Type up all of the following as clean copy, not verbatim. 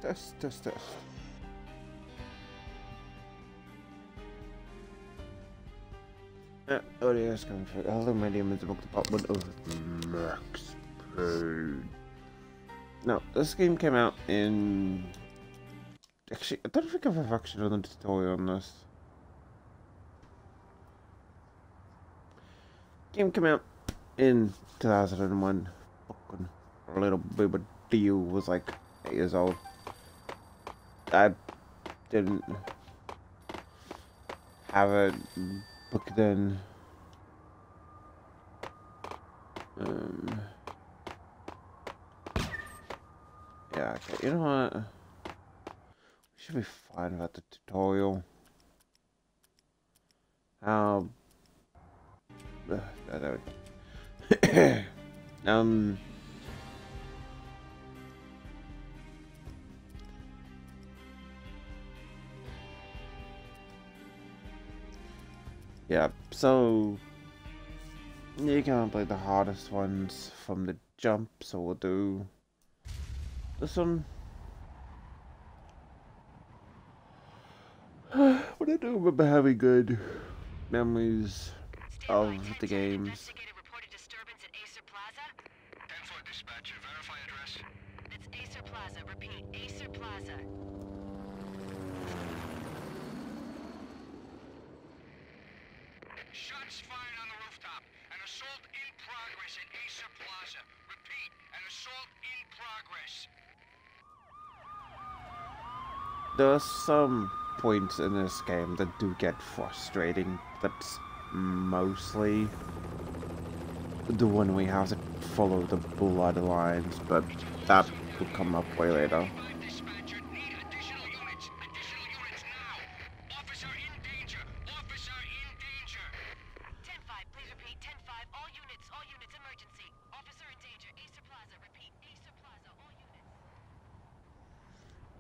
Test. Oh, yes, coming for aluminium is the book department of Max Payne. Now, this game came out in... Actually, I don't think I've actually done a tutorial on this. Game came out in 2001. Fucking little baby deal was like 8 years old. I didn't have a book then. Yeah, okay, you know what? We should be fine about the tutorial. How... there we go. Yeah, so you can't play the hardest ones from the jump, so we'll do this one. But I do remember having good memories of the games. Shots fired on the rooftop. An assault in progress at Acer Plaza. Repeat, an assault in progress. There are some points in this game that do get frustrating. That's mostly the one we have to follow the bloodlines, but that will come up way later.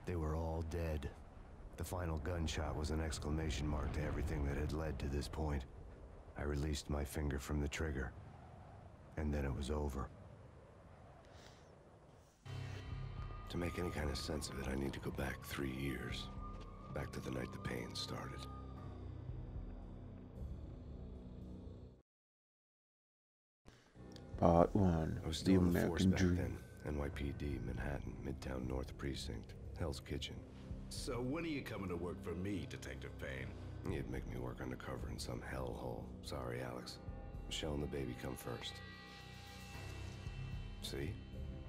They were all dead. The final gunshot was an exclamation mark to everything that had led to this point. I released my finger from the trigger, and then it was over. To make any kind of sense of it, I need to go back 3 years. Back to the night the pain started. Part 1. I was The still in the force American back Dream. then. NYPD, Manhattan, Midtown North Precinct, Hell's Kitchen. So when are you coming to work for me, Detective Payne? You'd make me work undercover in some hellhole. Sorry, Alex. Michelle and the baby come first. See?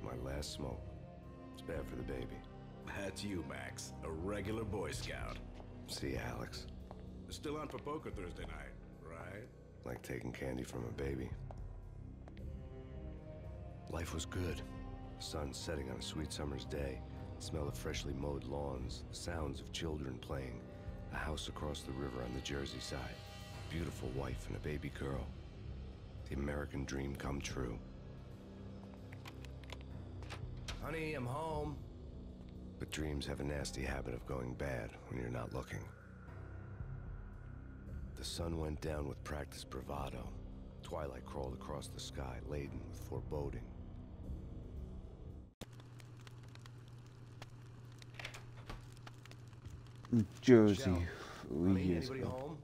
My last smoke. It's bad for the baby. That's you, Max. A regular Boy Scout. See, Alex? Still on for poker Thursday night, right? Like taking candy from a baby. Life was good. Sun setting on a sweet summer's day. Smell of freshly mowed lawns. The sounds of children playing. A house across the river on the Jersey side. Beautiful wife and a baby girl. The American dream come true. Honey, I'm home. But dreams have a nasty habit of going bad when you're not looking. The sun went down with practiced bravado. Twilight crawled across the sky, laden with foreboding. Jersey. Michelle, honey, anybody home?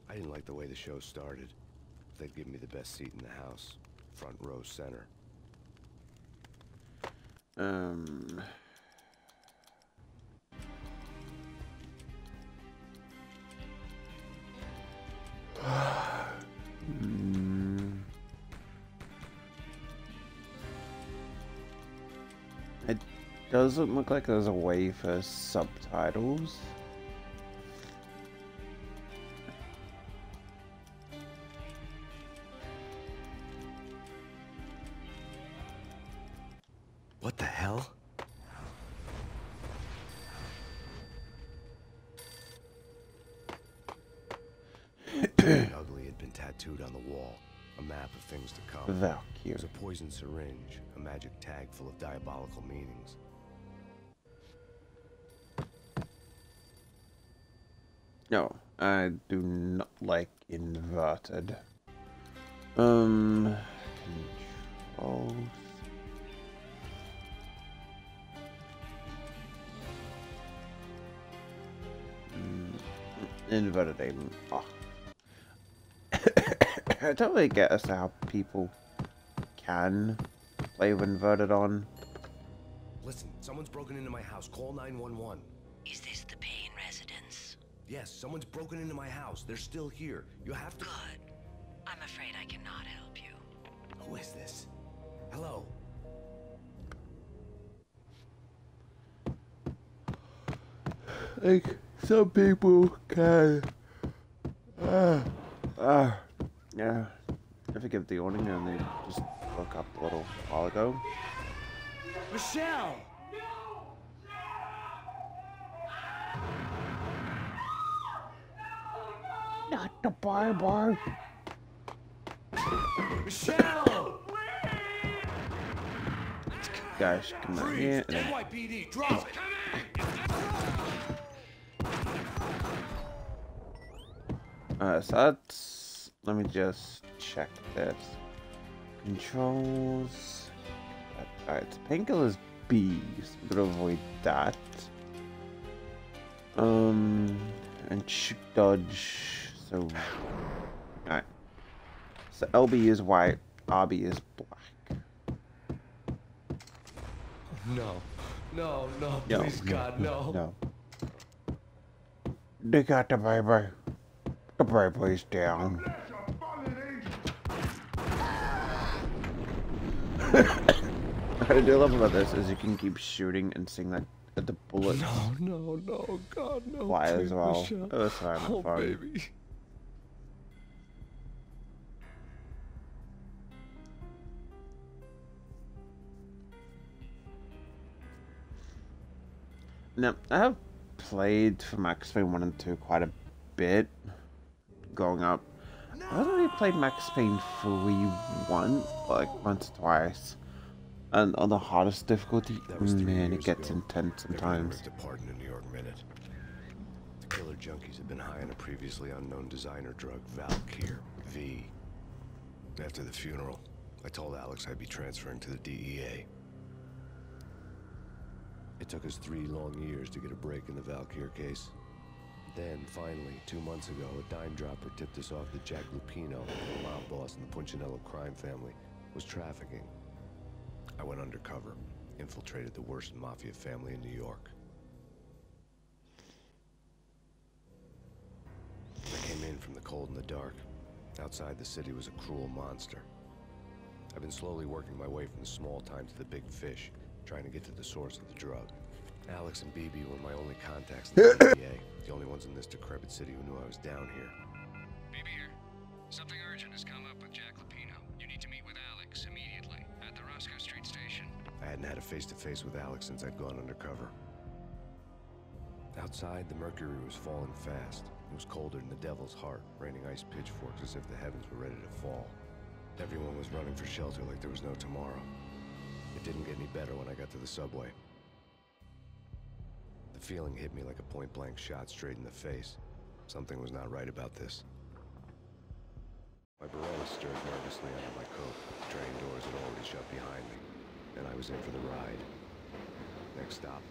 I didn't like the way the show started. They'd give me the best seat in the house. Front row center. It doesn't look like there's a way for subtitles. What the hell? Ugly had been tattooed on the wall. A map of things to come. It Valkyrie. was a poison syringe, a magic tag full of diabolical meanings. No, I do not like inverted. Controls. Inverted aim. Oh. I don't really get as to how people can play with inverted on. Listen, someone's broken into my house. Call 911. Is this the Payne residence? Yes, someone's broken into my house. They're still here. You have to... Good. I'm afraid I cannot help you. Who is this? Hello? Like, some people can... yeah. I forgive the awning and they just woke up a little while ago. Michelle! Not the Bible. Michelle! Guys, come on here. NYPD, drop So that's... Let me just check this. Controls... Alright, so painkillers B's. Gotta avoid that. And shoot dodge. So... Alright. So LB is white, RB is black. No, no, no, No, please, God, no. No. They got the baby. The baby's down. What I do love about this is you can keep shooting and seeing that the bullets No, God, no. fly Please, as well. Michelle. Oh, that's fine. Oh, Fine. baby. Now, I have played for Max Payne 1 and 2 quite a bit growing up. I haven't really played Max Payne 3 once, like once or twice. And on the hardest difficulty, That was 3 man, it years gets ago. intense They're sometimes. ripped apart in a New York minute. The killer junkies had been high on a previously unknown designer drug, Valkyr, V. After the funeral, I told Alex I'd be transferring to the DEA. It took us 3 long years to get a break in the Valkyr case. Then, finally, 2 months ago, a dime dropper tipped us off that Jack Lupino, the mob boss in the Punchinello crime family, was trafficking. I went undercover, infiltrated the worst mafia family in New York. I came in from the cold and the dark. Outside the city was a cruel monster. I've been slowly working my way from the small time to the big fish, trying to get to the source of the drug. Alex and BB were my only contacts in the DEA, the only ones in this decrepit city who knew I was down here. BB here. Something urgent has come up with Jack Lupino. You need to meet with Alex immediately at the Roscoe Street station. I hadn't had a face-to-face with Alex since I'd gone undercover. Outside, the mercury was falling fast. It was colder than the devil's heart, raining ice pitchforks as if the heavens were ready to fall. Everyone was running for shelter like there was no tomorrow. It didn't get any better when I got to the subway. The feeling hit me like a point-blank shot straight in the face. Something was not right about this. My Beretta stirred nervously under my coat. The train doors had already shut behind me, and I was in for the ride. Next stop,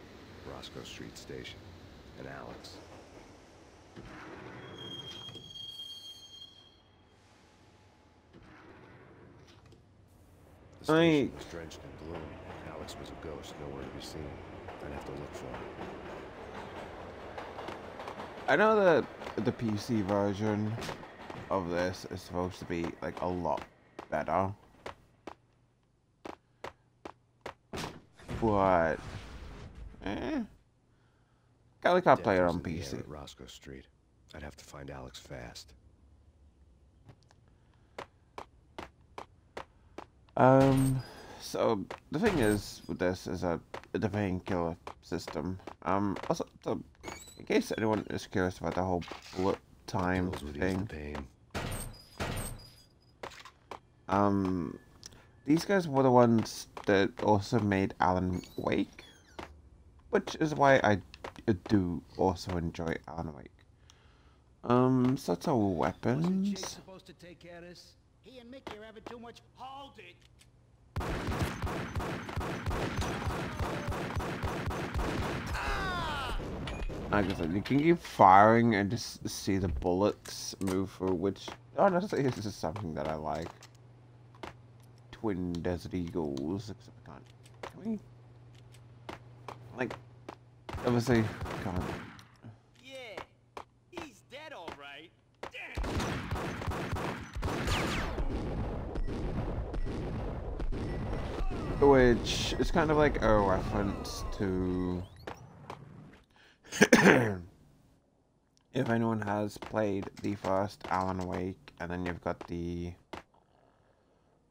Roscoe Street Station, and Alex. The station was drenched in gloom. Alex was a ghost, nowhere to be seen. I'd have to look for him. I know that the PC version of this is supposed to be like a lot better, but I can't play it on Death was in the air PC. at Roscoe Street. I'd have to find Alex fast. So the thing is with this is that the painkiller system. Also, so, in case anyone is curious about the whole bullet time Pills would ease the thing, pain. these guys were the ones that also made Alan Wake, which is why I do also enjoy Alan Wake. So that's all weapons. Jake supposed to take care of this? He and Mickey are having too much. Hold it. Ah! like I said, you can keep firing and just see the bullets move through, which honestly this is something that I like. Twin Desert Eagles, except I can't. Can we? Like, obviously, can't. Yeah, he's dead, all right. Which is kind of like a reference to if anyone has played the first Alan Wake, and then you've got the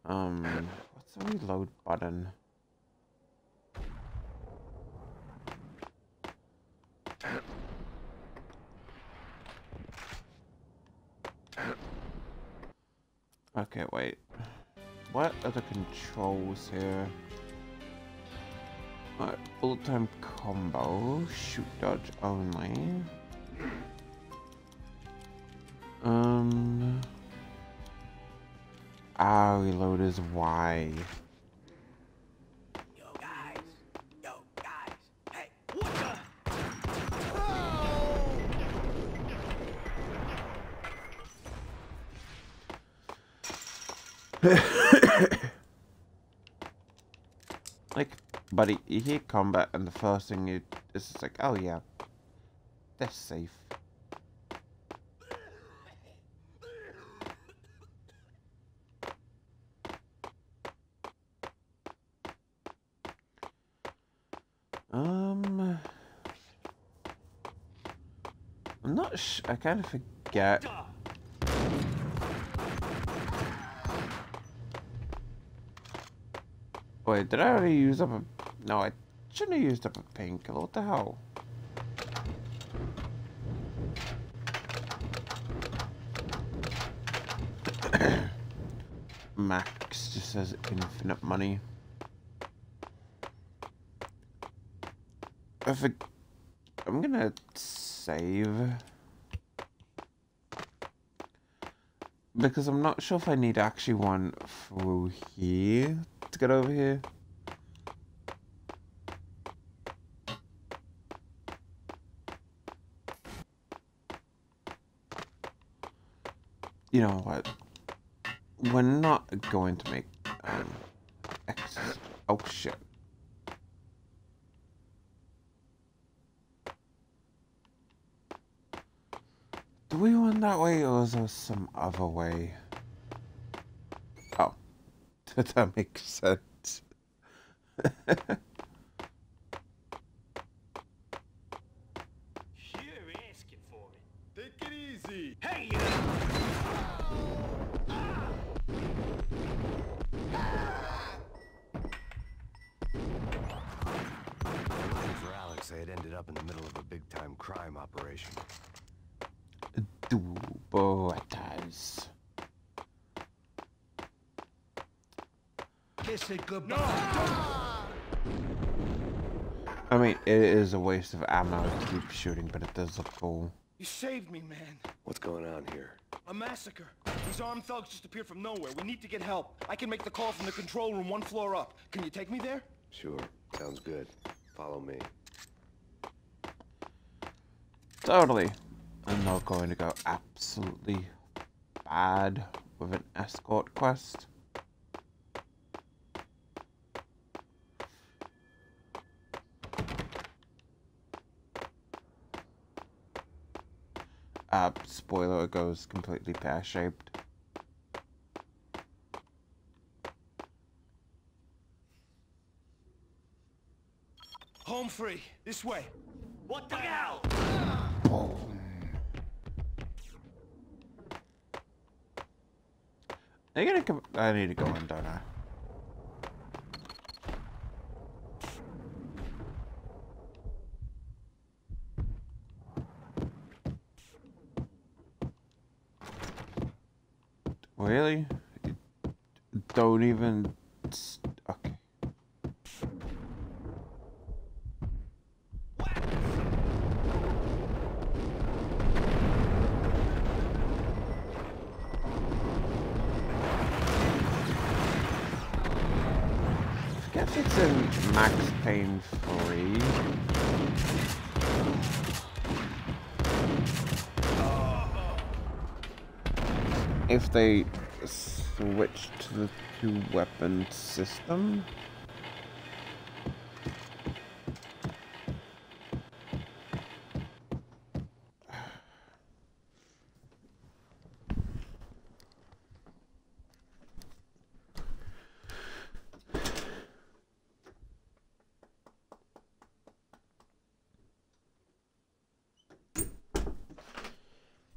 what's the reload button? Okay, wait. What are the controls here? Alright, bullet time combo, shoot dodge only. Reload is Y. Yo, guys, hey, what the? Like, buddy, you hear combat and the first thing you is just like, oh yeah, that's safe. I'm not I kind of forget. Wait, did I already use up a... No, I shouldn't have used up a painkiller. What the hell? Max just says infinite money. I'm gonna save. Because I'm not sure if I need actually one through here to get over here. You know what? We're not going to make X. Oh shit. Do we want that way, or is there some other way? Oh, that makes sense. You're asking for it. Take it easy. Hey, Looking for Alex, they had ended up in the middle of a big-time crime operation. Dubotas. kiss it goodbye. I mean, it is a waste of ammo to keep shooting, but it does look cool. You saved me, man. What's going on here? A massacre. These armed thugs just appeared from nowhere. We need to get help. I can make the call from the control room 1 floor up. Can you take me there? Sure, sounds good. Follow me. Totally. I'm not going to go absolutely bad with an escort quest. Spoiler, it goes completely pear-shaped. Home free. This way. What the hell? Boom. Are you gonna come? I need to go in, don't I? Really? You don't even... Okay. I guess it's in Max Payne 3. if they switch to the two-weapon system.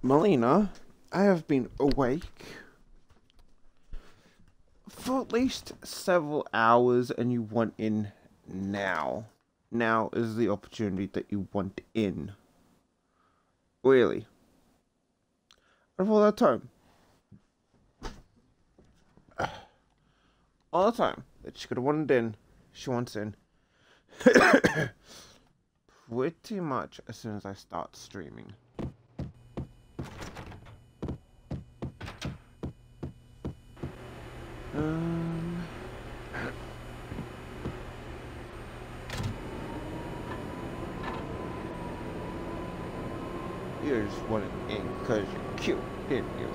Melina, I have been awake for at least several hours and you want in now. Now is the opportunity that you want in. Really. Out of all that time. All the time that she could have wanted in, she wants in. Pretty much as soon as I start streaming. You just wanted in because you're cute, didn't you?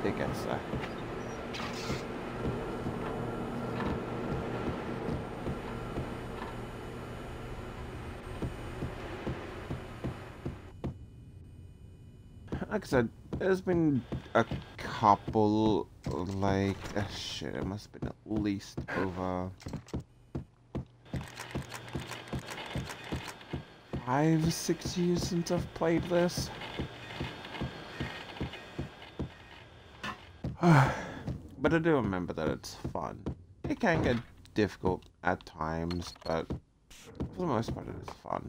I guess so. Like I said, there's been a couple, like, shit, it must have been at least over 5 or 6 years since I've played this. But I do remember that it's fun. It can get difficult at times, but for the most part it is fun.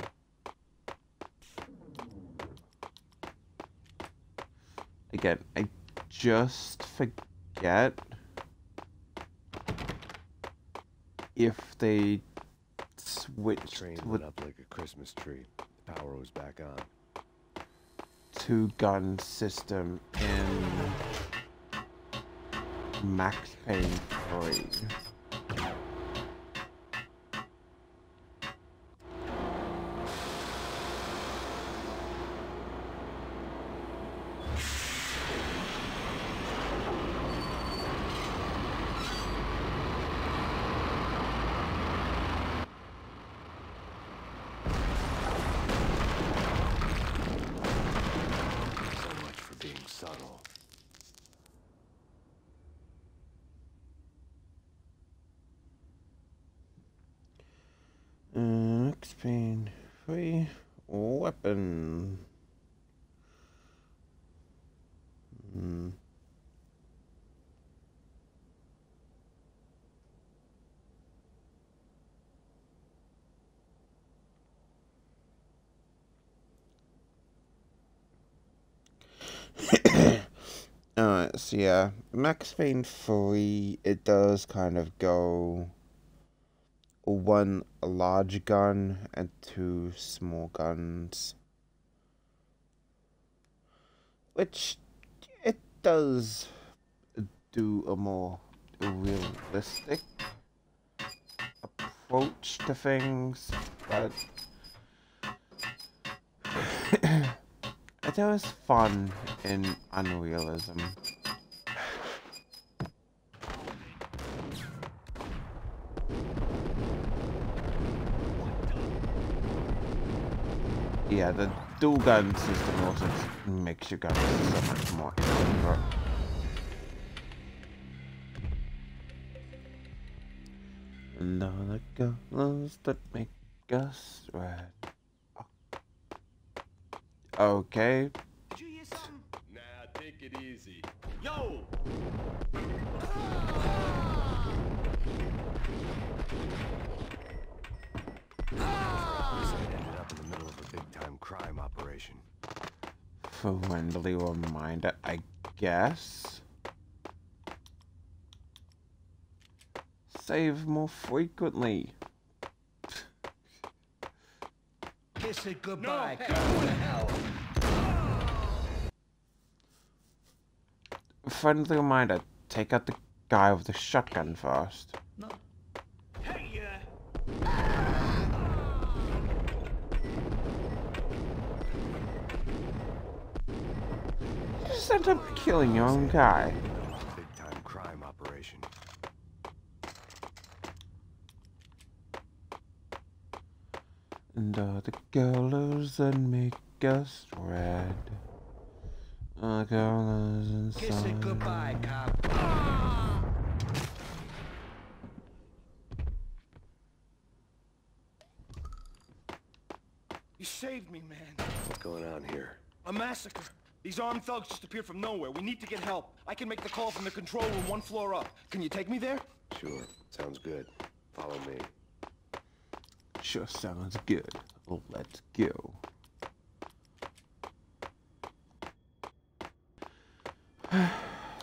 Again, I just forget if they switched Train to lit up like a Christmas tree. The power was back on. two-gun system in Max Payne 3. Subtle. Max Payne 3 weapon. So yeah, Max Payne 3, it does kind of go one large gun and 2 small guns. Which, it does do a more realistic approach to things, but it was fun in unrealism. Yeah, the dual gun system also makes your guns so much more accurate. And all the guns that make us red. Okay. Did you hear something? Nah, take it easy. Yo! Ended up in the middle of a big-time crime operation. Friendly reminder, I guess. Save more frequently. Kiss it goodbye. Friendly reminder, take out the guy with the shotgun first. No. Hey, just end up killing your own guy. Big time crime operation. And all the colors that make us red. All the colors inside. Kiss it goodbye, cop. You saved me, man. What's going on here? A massacre. These armed thugs just appeared from nowhere. We need to get help. I can make the call from the control room 1 floor up. Can you take me there? Sure, sounds good. Follow me. Sure sounds good. Well, let's go.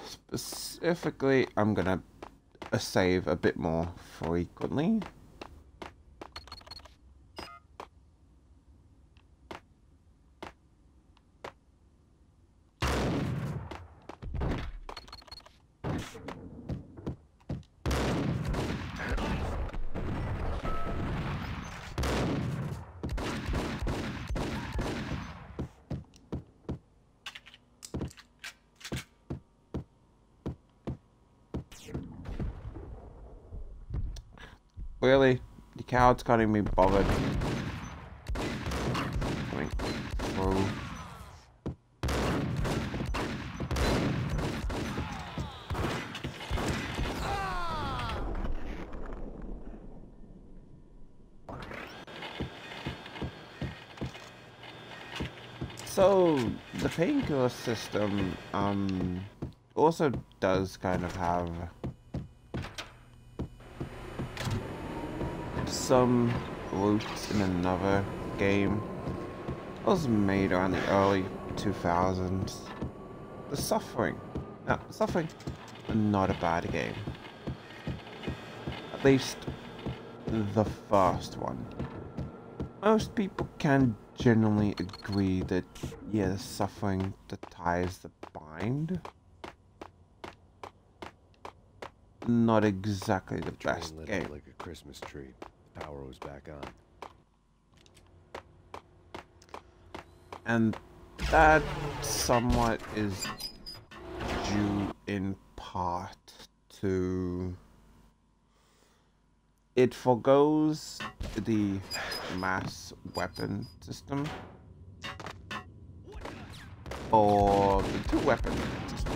Specifically, I'm gonna save a bit more frequently. Really? The cowards can't even be bothered going through. So the painkiller system also does kind of have some roots in another game. It was made around the early 2000s. The Suffering. Now, Suffering, not a bad game. At least the first one. Most people can generally agree that, yeah, the Suffering, the ties that bind. Not exactly the best Train lit game. up like a Christmas tree. The power was back on. And that somewhat is due in part to it forgoes the mass weapon system or the two weapon system,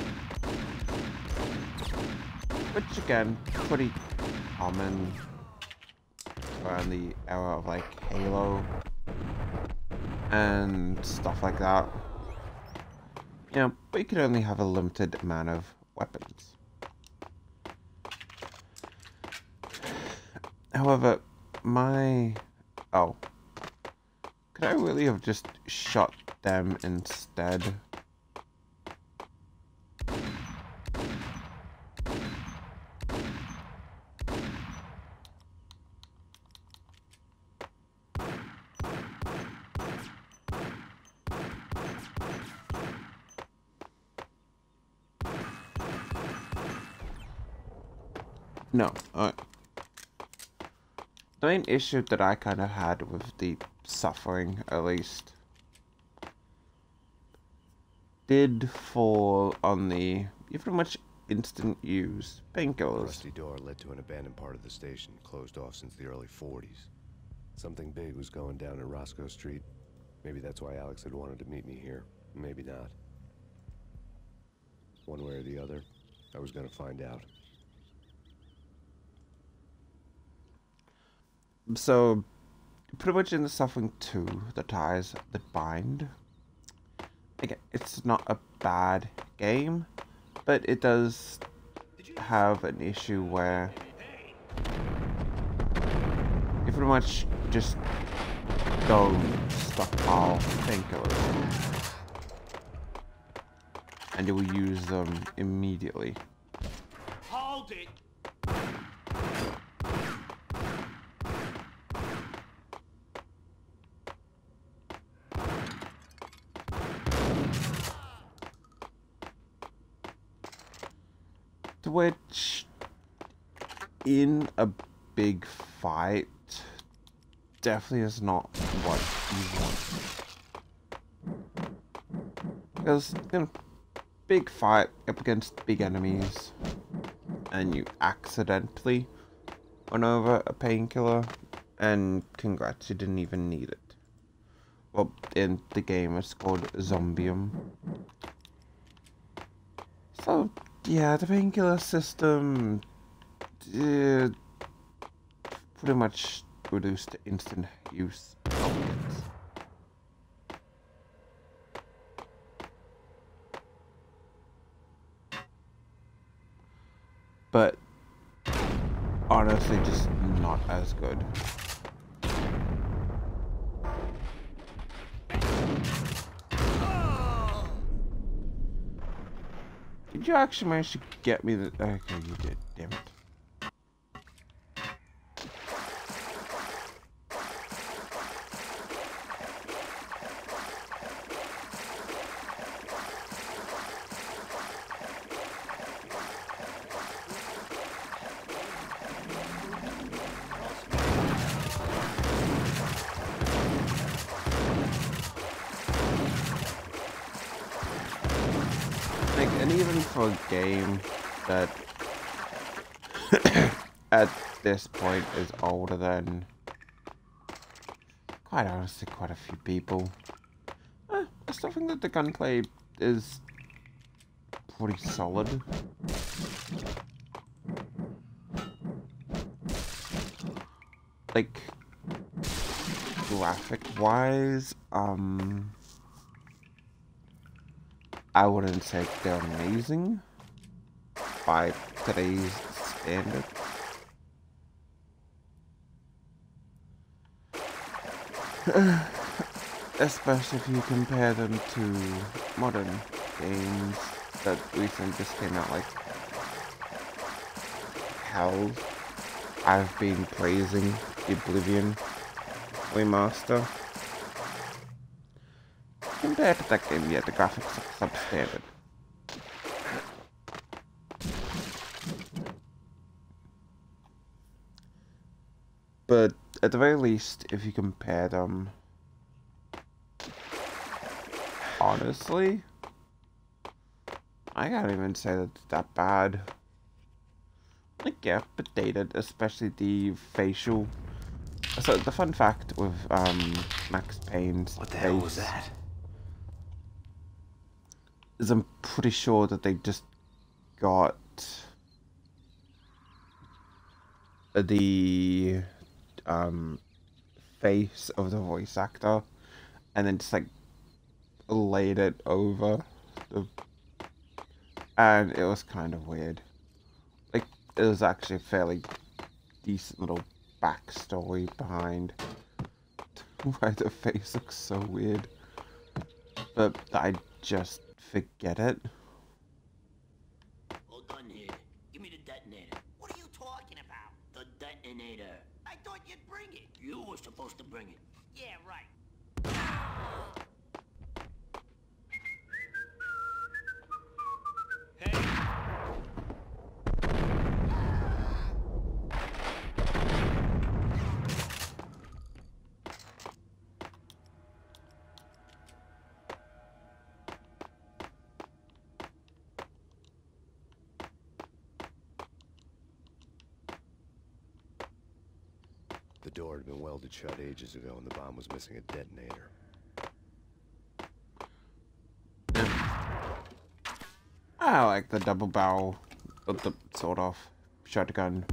which again pretty common around the era of like Halo and stuff like that. You know, but you can only have a limited amount of weapons. However, could I really have just shot them instead? No. The main issue that I kind of had with the Suffering, at least, did fall on the pretty much instant use The painkillers. rusty door led to an abandoned part of the station, closed off since the early 40s. Something big was going down at Roscoe Street. Maybe that's why Alex had wanted to meet me here. Maybe not. One way or the other, I was gonna find out. So, pretty much in the Suffering 2, the ties that bind. Again, it's not a bad game, but it does have an issue where you pretty much just don't stockpile painkillers, and you will use them immediately. Hold it! Which, in a big fight, definitely is not what you want. Because, you know, big fight up against big enemies and you accidentally run over a painkiller, and congrats, you didn't even need it. Well, in the game it's called Zombium. So yeah, the painkiller system pretty much reduced to instant use options. But honestly, just not as good. Did you actually manage to get me the... Okay, you did, damn it. And even for a game that at this point is older than, quite honestly, quite a few people, I still think that the gunplay is pretty solid. Like, graphic-wise, I wouldn't say they're amazing by today's standards. Especially if you compare them to modern games that recently just came out, like hell. I've been praising the Oblivion remaster. Compared to that game, yeah, the graphics are substandard. But at the very least, if you compare them, honestly, I can't even say that it's that bad. Like, yeah, but dated, especially the facial. So the fun fact with Max Payne's What the hell was face that? is I'm pretty sure that they just got the face of the voice actor and then just like laid it over the, and it was kind of weird. Like, it was actually a fairly decent little backstory behind why the face looks so weird, but I just forget it. Hold on here. Give me the detonator. What are you talking about? The detonator. I thought you'd bring it. You were supposed to bring it. Yeah, right. The door had been welded shut ages ago and the bomb was missing a detonator. I like the double barrel, the sort of shotgun,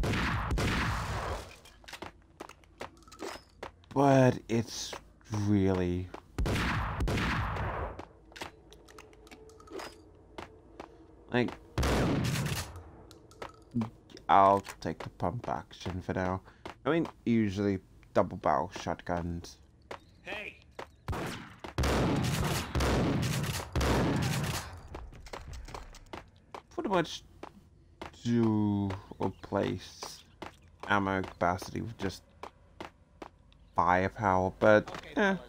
but it's really like, I'll take the pump action for now. I mean, usually double barrel shotguns. Hey! Pretty much do replace ammo capacity with just firepower, but Okay, fellas,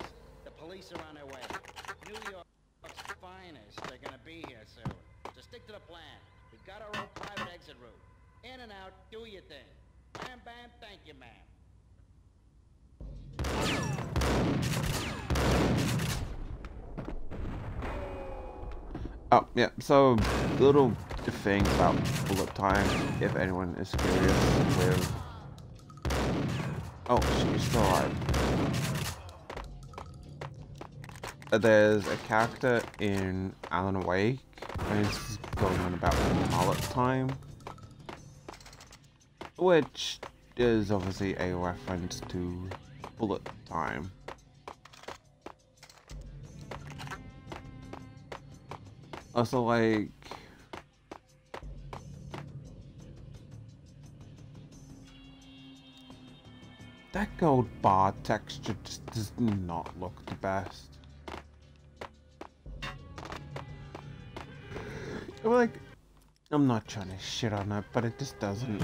the police are on their way. New York's finest, they're gonna be here soon. So stick to the plan. We've got our own private exit route. In and out, do your thing. Bam, bam, thank you, ma'am. Oh, yeah, so, little thing about bullet time, if anyone is curious with... Oh, she's still alive. There's a character in Alan Wake, and he's going on about bullet time, which is obviously a reference to bullet time. Also, like, that gold bar texture just does not look the best. Like, I'm not trying to shit on it, but it just doesn't.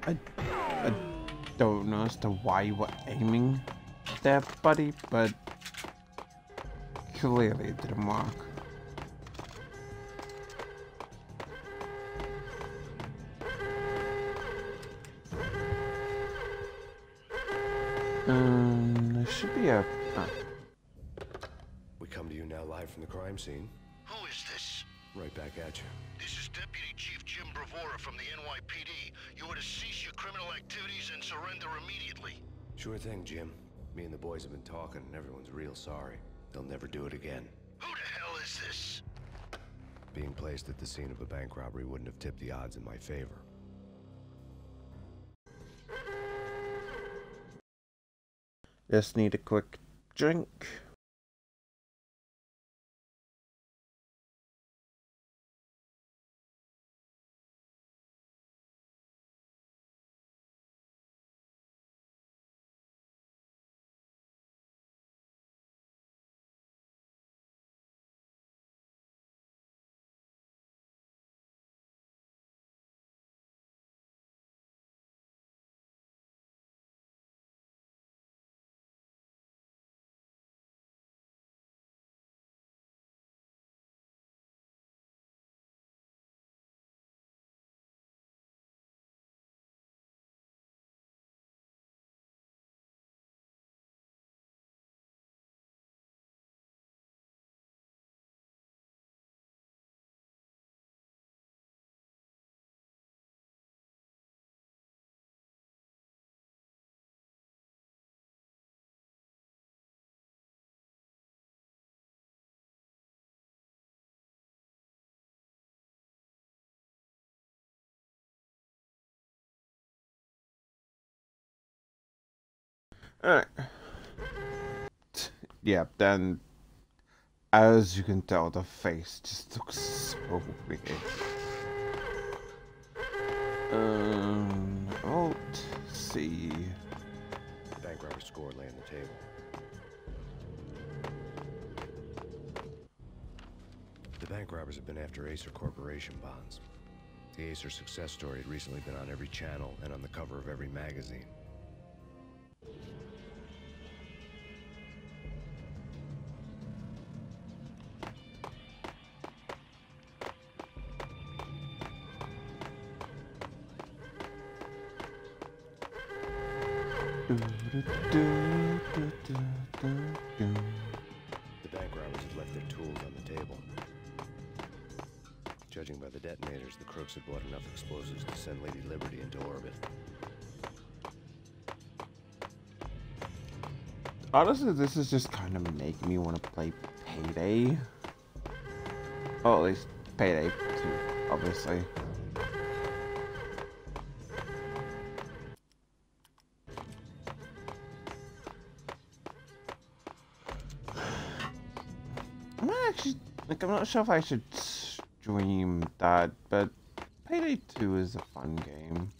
I don't know as to why you were aiming there, buddy, but clearly it didn't work. There should be a... We come to you now live from the crime scene. Who is this? Right back at you. This is Deputy Chief Jim Bravura from the NYPD. You are to cease your criminal activities and surrender immediately. Sure thing, Jim. Me and the boys have been talking, and everyone's real sorry. They'll never do it again. Who the hell is this? Being placed at the scene of a bank robbery wouldn't have tipped the odds in my favor. Just need a quick drink. Alright. Yeah, then, as you can tell, the face just looks so weird. Alt C. Bank robber score lay on the table. The bank robbers have been after Acer Corporation bonds. The Acer success story had recently been on every channel and on the cover of every magazine. The bank robbers had left their tools on the table. Judging by the detonators, the crooks had bought enough explosives to send Lady Liberty into orbit. Honestly, this is just kind of making me want to play Payday. Or at least Payday 2, obviously. I'm not sure if I should stream that, but Payday 2 is a fun game.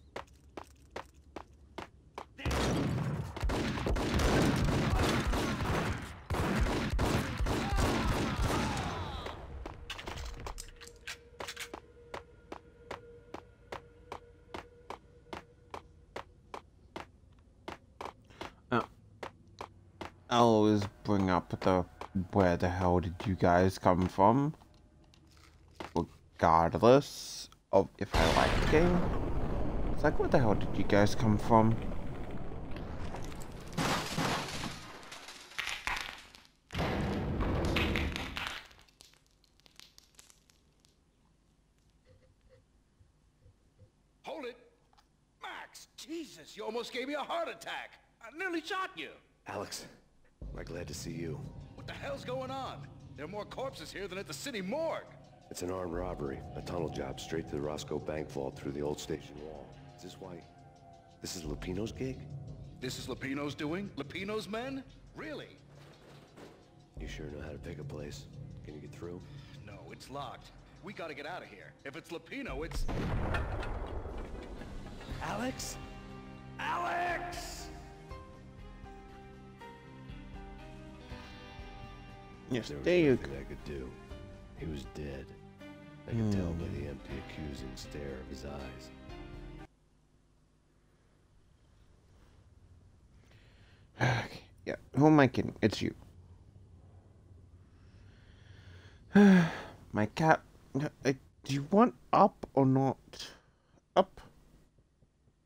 I always bring up the where the hell did you guys come from? Regardless of if I like the game. It's like, where the hell did you guys come from? Hold it! Max! Jesus, you almost gave me a heart attack! I nearly shot you! Alex, I'm glad to see you. What the hell's going on? There are more corpses here than at the city morgue! It's an armed robbery, a tunnel job straight to the Roscoe Bank vault through the old station wall. Is this why? This is Lupino's gig? This is Lupino's doing? Lupino's men? Really? You sure know how to pick a place. Can you get through? No, it's locked. We gotta get out of here. If it's Lupino, it's... Alex? Alex! Yes, There was there you go. nothing I could do. He was dead. I could tell by the empty, accusing stare of his eyes. Yeah, who am I kidding? It's you. My cat. Do you want up or not? Up.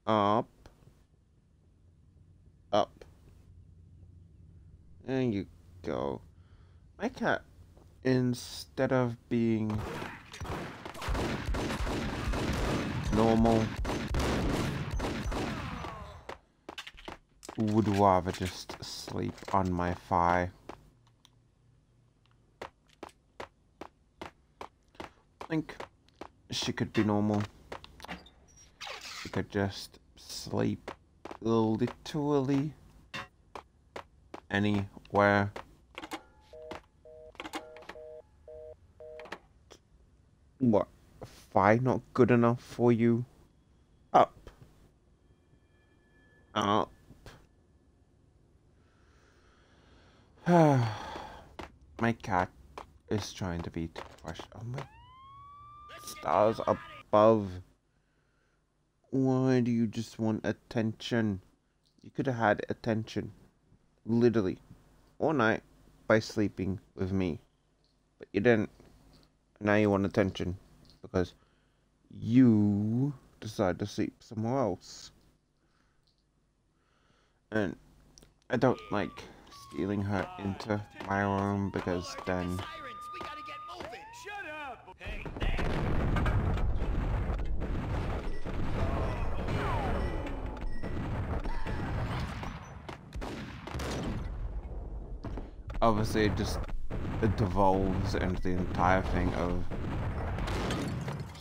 Up. Up. There you go. My cat, instead of being normal, would rather just sleep on my thigh. I think she could be normal. She could just sleep literally anywhere. What? Thigh not good enough for you? Up. Up. My cat is trying to be too fresh. Oh my stars above. Why do you just want attention? You could have had attention, literally, all night by sleeping with me. But you didn't. Now you want attention because you decided to sleep somewhere else. And I don't like stealing her into my room because then... We gotta get moving! Shut up! Hey, Obviously it devolves into the entire thing of...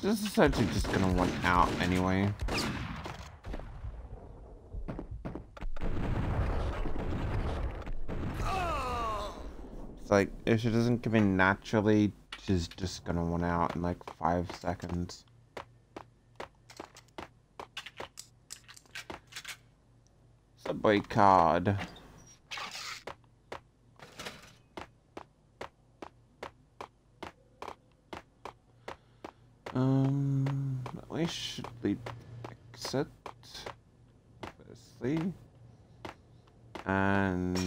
This is essentially just gonna want out anyway. It's like, if she doesn't come in naturally, she's just gonna want out in like 5 seconds. Subway card. We should leave exit firstly, and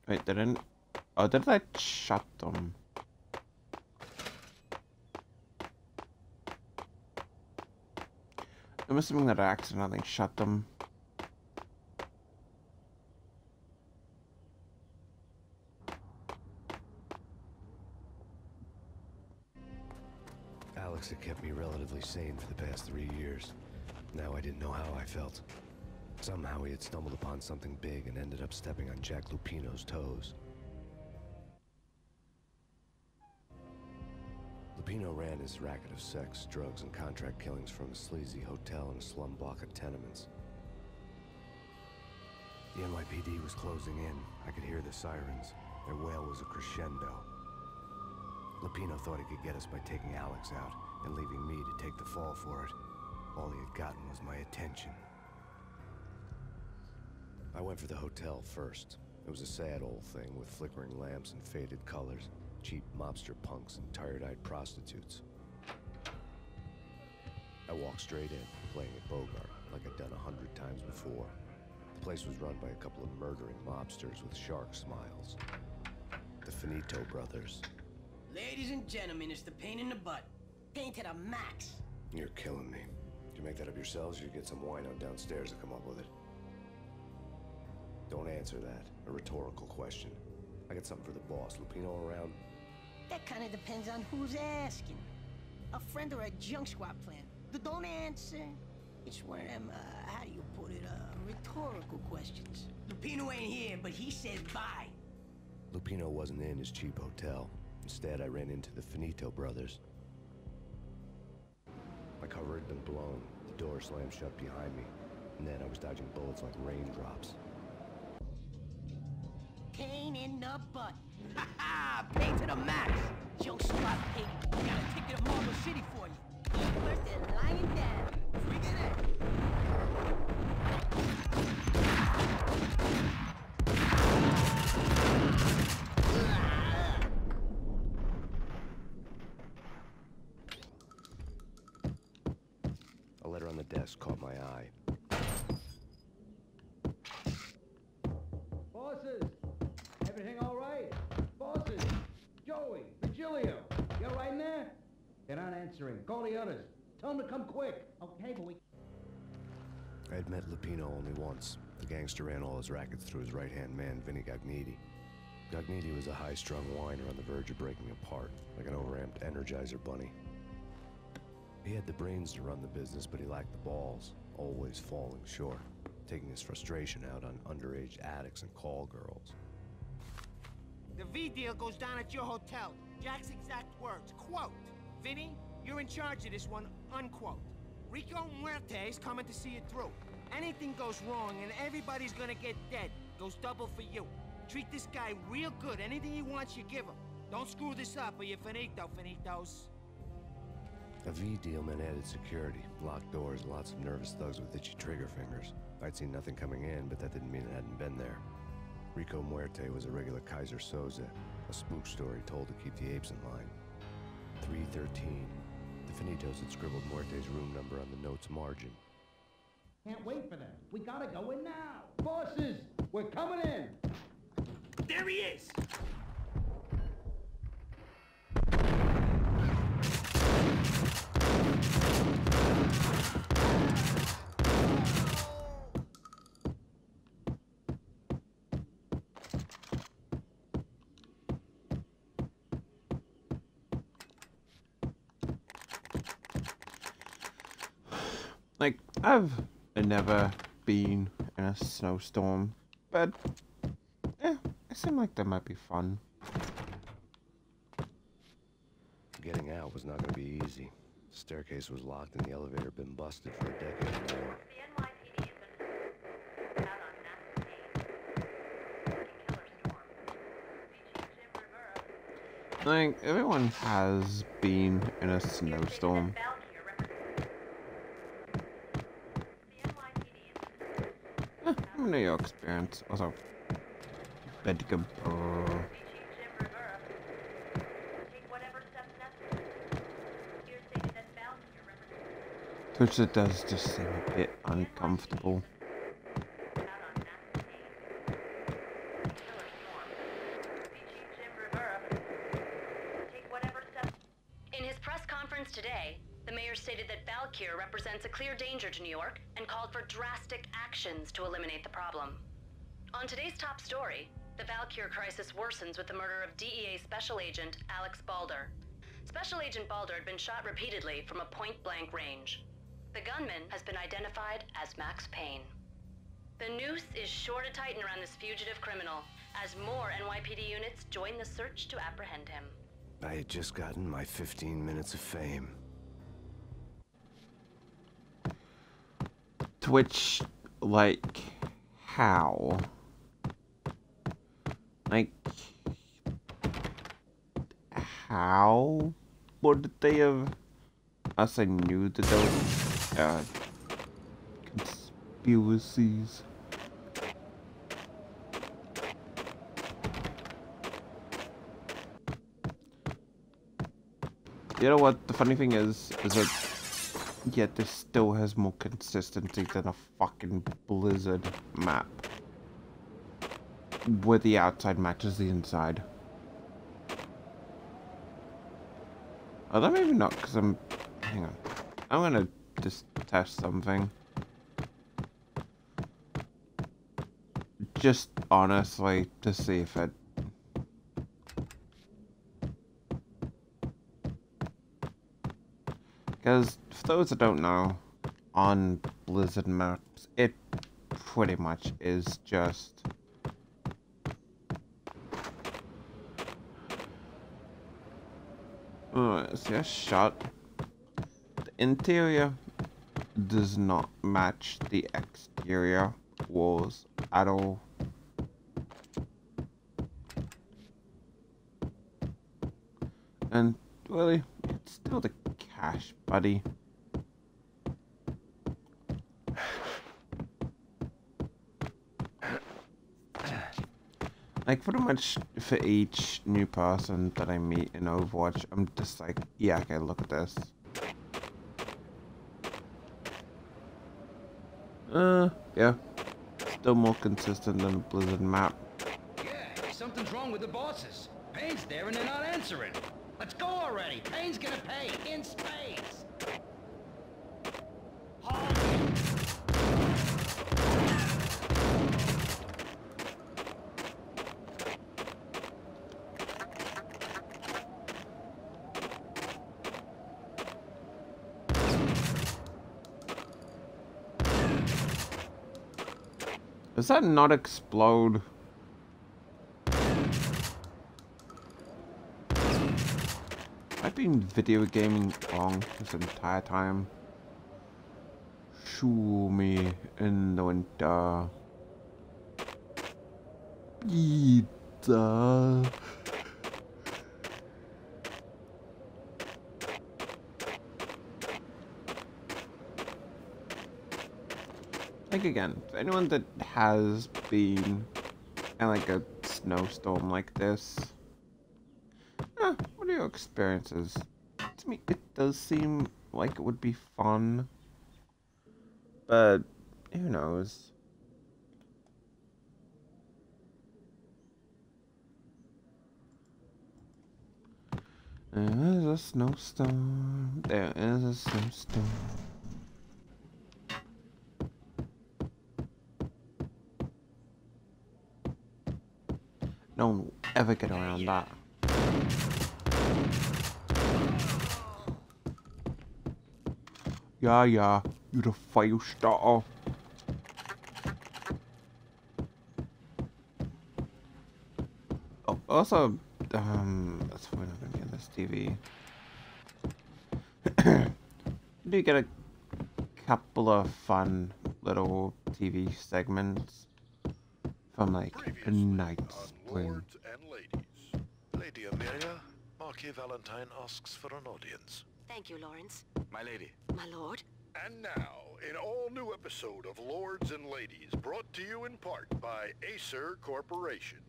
wait, didn't? Oh, did I shut them? I'm assuming that I accidentally shut them. Alex had kept me relatively sane for the past 3 years. Now I didn't know how I felt. Somehow he had stumbled upon something big and ended up stepping on Jack Lupino's toes. Lupino ran his racket of sex, drugs, and contract killings from a sleazy hotel in a slum block of tenements. The NYPD was closing in. I could hear the sirens. Their wail was a crescendo. Lupino thought he could get us by taking Alex out and leaving me to take the fall for it. All he had gotten was my attention. I went for the hotel first. It was a sad old thing with flickering lamps and faded colors. cheap mobster punks and tired-eyed prostitutes. I walked straight in, playing at Bogart, like I'd done 100 times before. The place was run by a couple of murdering mobsters with shark smiles. The Finito brothers. Ladies and gentlemen, it's the pain in the butt. Pain to the max. You're killing me. Did you make that up yourselves, or you get some wino downstairs to come up with it? Don't answer that. A rhetorical question. I got something for the boss. Lupino around? That kind of depends on who's asking. A friend or a junk squad plan. Don't answer. It's one of them, how do you put it, rhetorical questions. Lupino ain't here, but he says bye. Lupino wasn't in his cheap hotel. Instead, I ran into the Finito brothers. My cover had been blown. The door slammed shut behind me. And then I was dodging bullets like raindrops. Pain in the butt. Ha ha! Pain to the max. Junk squad pig. Got a ticket to Marble City for you. Worth it lying down. Freaking it. A letter on the desk caught my eye. Bosses! Everything all right? Bosses! Joey! Virgilio! You all right in there? They're not answering. Call the others. Tell them to come quick. Okay, but we... I had met Lupino only once. The gangster ran all his rackets through his right-hand man, Vinny Gagniti. Gagniti was a high-strung whiner on the verge of breaking apart, like an overamped Energizer bunny. He had the brains to run the business, but he lacked the balls, always falling short, taking his frustration out on underage addicts and call girls. The V deal goes down at your hotel. Jack's exact words, quote, Vinny, you're in charge of this one, unquote. Rico Muerte's coming to see it through. Anything goes wrong and everybody's gonna get dead. Goes double for you. Treat this guy real good. Anything he wants, you give him. Don't screw this up or you're finito, finitos. A V deal meant added security, locked doors, and lots of nervous thugs with itchy trigger fingers. I'd seen nothing coming in, but that didn't mean it hadn't been there. Rico Muerte was a regular Kaiser Soze, a spook story told to keep the apes in line. 313. The Finitos had scribbled Muerte's room number on the note's margin. Can't wait for them. We gotta go in now. Bosses! We're coming in! There he is! Like, I've never been in a snowstorm, but it seemed like that might be fun. Getting out was not going to be easy. The staircase was locked and the elevator had been busted for a decade or more. The NYPD has been out on mass pain. Killer storm. VG Jim Rivera. Like, everyone has been in a snowstorm. New York experience. Also, Bedicum. Which it does just seem a bit uncomfortable. In his press conference today, the mayor stated that Valkyr represents a clear danger to New York and called for drastic actions to eliminate the problem. On today's top story, the Valkyr crisis worsens with the murder of DEA Special Agent Alex Balder. Special Agent Balder had been shot repeatedly from a point-blank range. The gunman has been identified as Max Payne. The noose is sure to tighten around this fugitive criminal as more NYPD units join the search to apprehend him. I had just gotten my 15 minutes of fame. Which, like, how? Like, how would they have? Us, I knew that there was conspiracies. You know what? The funny thing is that yeah, this still has more consistency than a fucking Blizzard map, where the outside matches the inside. Although maybe not, because hang on. I'm gonna just test something. Just honestly, to see if it... Because, for those that don't know, on Blizzard maps, it pretty much is just... see a shot. The interior does not match the exterior walls at all. And really, it's still the cache, buddy. Like, pretty much for each new person that I meet in Overwatch, I'm just like, yeah, okay, look at this. Yeah. Still more consistent than a Blizzard map. Yeah, something's wrong with the bosses. Payne's there and they're not answering. Let's go already. Payne's gonna pay in spades. Does that not explode? I've been video gaming wrong this entire time. Show me in the winter. Pizza. Like again, for anyone that has been in like a snowstorm like this, what are your experiences? To me, it does seem like it would be fun, but who knows? There is a snowstorm. There is a snowstorm. No one will ever get around that. Yeah, you're the fire starter. Oh, also, that's why I'm not gonna get this TV. Do get a couple of fun little TV segments from like a Night's Spring. Lords and ladies. Lady Amelia, Marquis Valentine asks for an audience. Thank you, Lawrence. My lady. My lord. And now, an all-new episode of Lords and Ladies, brought to you in part by Acer Corporation.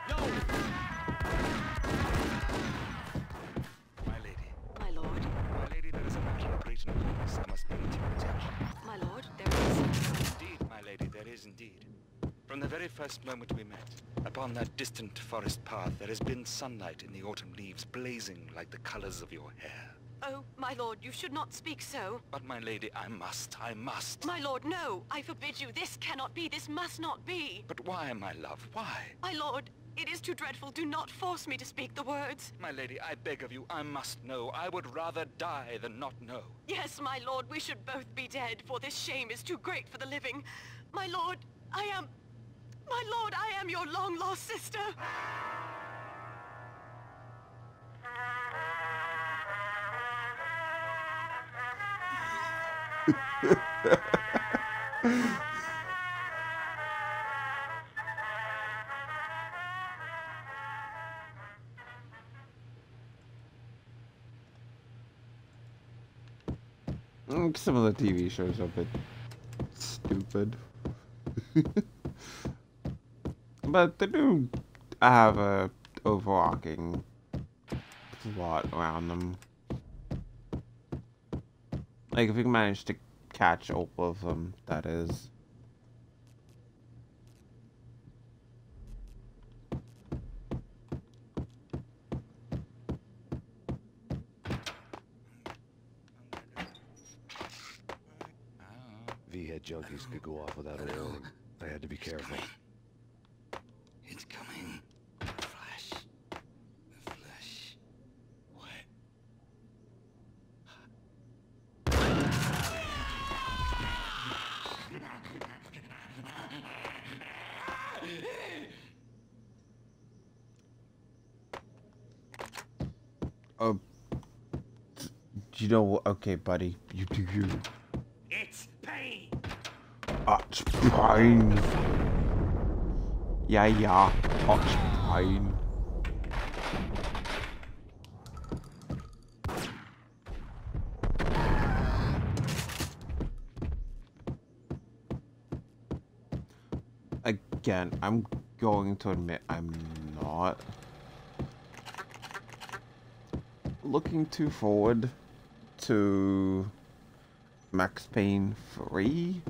No! My lady. My lord. My lady, there is a matter of great importance I must bring to your attention. My lord, there is. Indeed, my lady, there is indeed. From the very first moment we met, upon that distant forest path, there has been sunlight in the autumn leaves blazing like the colors of your hair. Oh, my lord, you should not speak so. But my lady, I must. My lord, no! I forbid you. This cannot be. This must not be. But why, my love, why? My lord, it is too dreadful. Do not force me to speak the words. My lady, I beg of you, I must know. I would rather die than not know. Yes, my lord, we should both be dead, for this shame is too great for the living. My lord, My lord, I am your long-lost sister. Some of the TV shows are a bit stupid. But they do have a overarching plot around them. Like, if we can manage to catch all of them, that is. V-head junkies could go off without a warning. I had to be careful. It's coming. The flash. The flash. What? Oh, you know what? Okay, buddy, you do you. It's Payne. It's Payne. Yeah, it's Payne. Again, I'm going to admit I'm not looking too forward to Max Payne 3,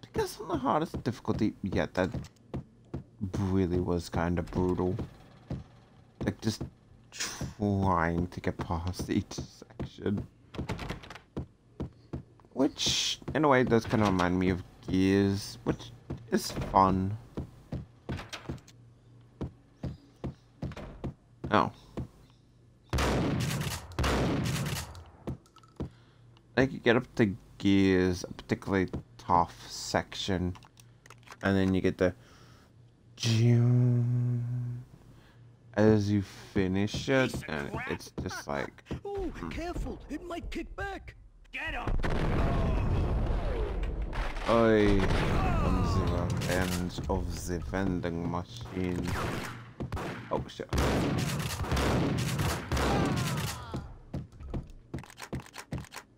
because on the hardest difficulty, yeah, that really was kind of brutal. Like, just trying to get past each section. Which, in a way, does kind of remind me of Gears, which is fun. Oh. Like, you get up to Gears, a particularly tough section, and then you get the as you finish it, and it's just like, Oh, careful! It might kick back. Get him! oi, on the end of the vending machine. Oh shit.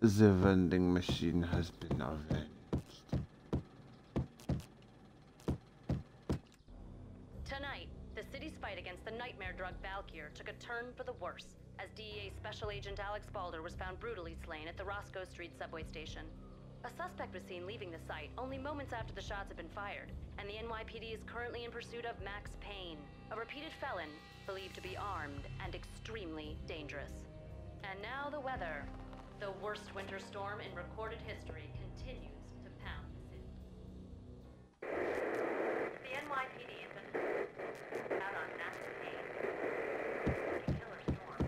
The vending machine has been avenged. Tonight, the city's fight against the nightmare drug Valkyr took a turn for the worse, as DEA Special Agent Alex Balder was found brutally slain at the Roscoe Street subway station. A suspect was seen leaving the site only moments after the shots had been fired, and the NYPD is currently in pursuit of Max Payne, a repeated felon believed to be armed and extremely dangerous. And now the weather. The worst winter storm in recorded history continues to pound the city. The NYPD has been out on Max Payne. Killer storm.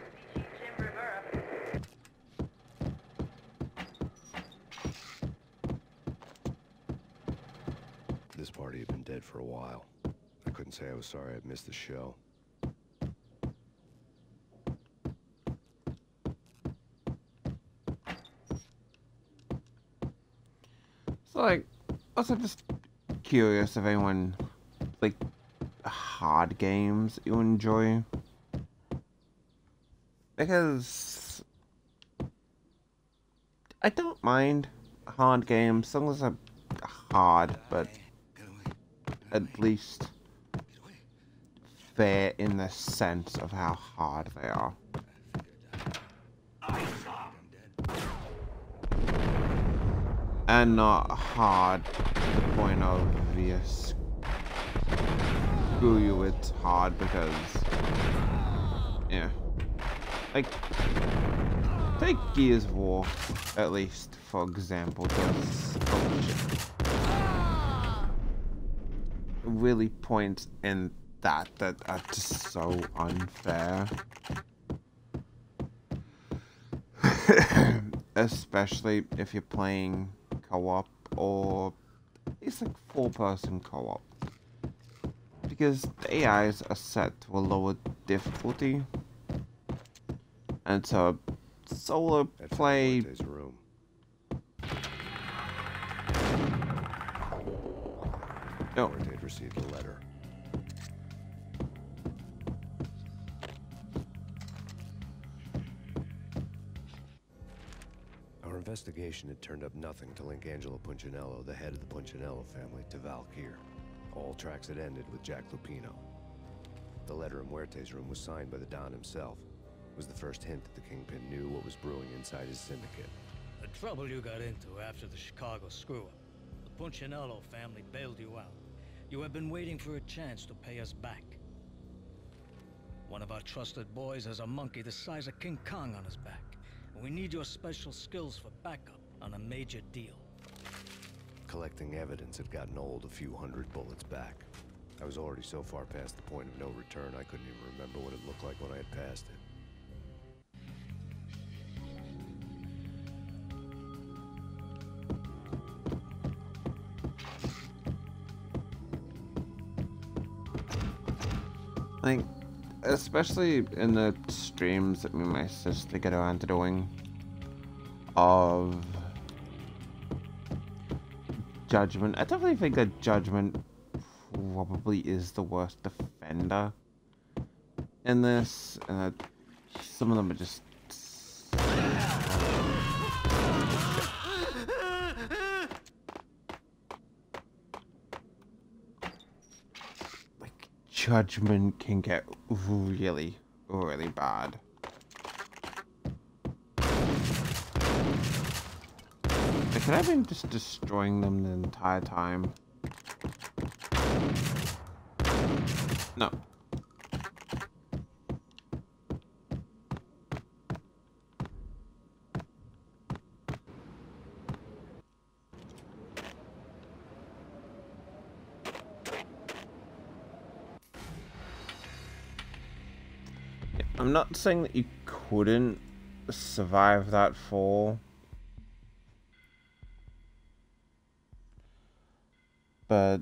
See Chief Jim Rivera. This party had been dead for a while. I couldn't say I was sorry I'd missed the show. So, like, also just curious if anyone, like, hard games you enjoy. Because I don't mind hard games, as long as they're hard, but at least fair in the sense of how hard they are. And not hard to the point of yes, screw you, it's hard because, yeah. Like, take Gears of War, at least, for example, does really points in that are just so unfair. Especially if you're playing co-op, or it's like 4-person co-op, because the AIs are set to a lower difficulty, and so solo play room. No. They'd received a letter. Our investigation had turned up nothing to link Angelo Punchinello, the head of the Punchinello family, to Valkyr. All tracks had ended with Jack Lupino. The letter in Muerte's room was signed by the Don himself. It was the first hint that the Kingpin knew what was brewing inside his syndicate. The trouble you got into after the Chicago screw-up. The Punchinello family bailed you out. You have been waiting for a chance to pay us back. One of our trusted boys has a monkey the size of King Kong on his back. We need your special skills for backup on a major deal. Collecting evidence had gotten old a few hundred bullets back. I was already so far past the point of no return, I couldn't even remember what it looked like when I had passed it. Like, especially in the streams that me and my sister get around to doing of Judgment. I definitely think that Judgment probably is the worst defender in this, and that some of them are just like Judgment can get really, really bad. Like, could I have been just destroying them the entire time? No. Yeah, I'm not saying that you couldn't survive that fall. But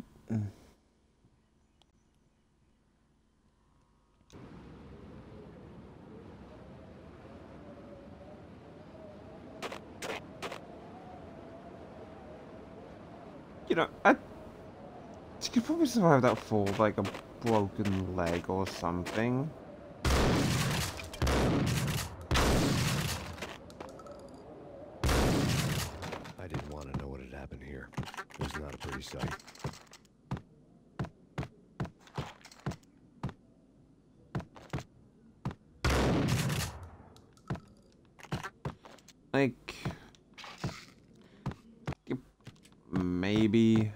you know, you could probably survive that fall with, like, a broken leg or something. I didn't want to know what had happened here. It was not a pretty sight. Like, maybe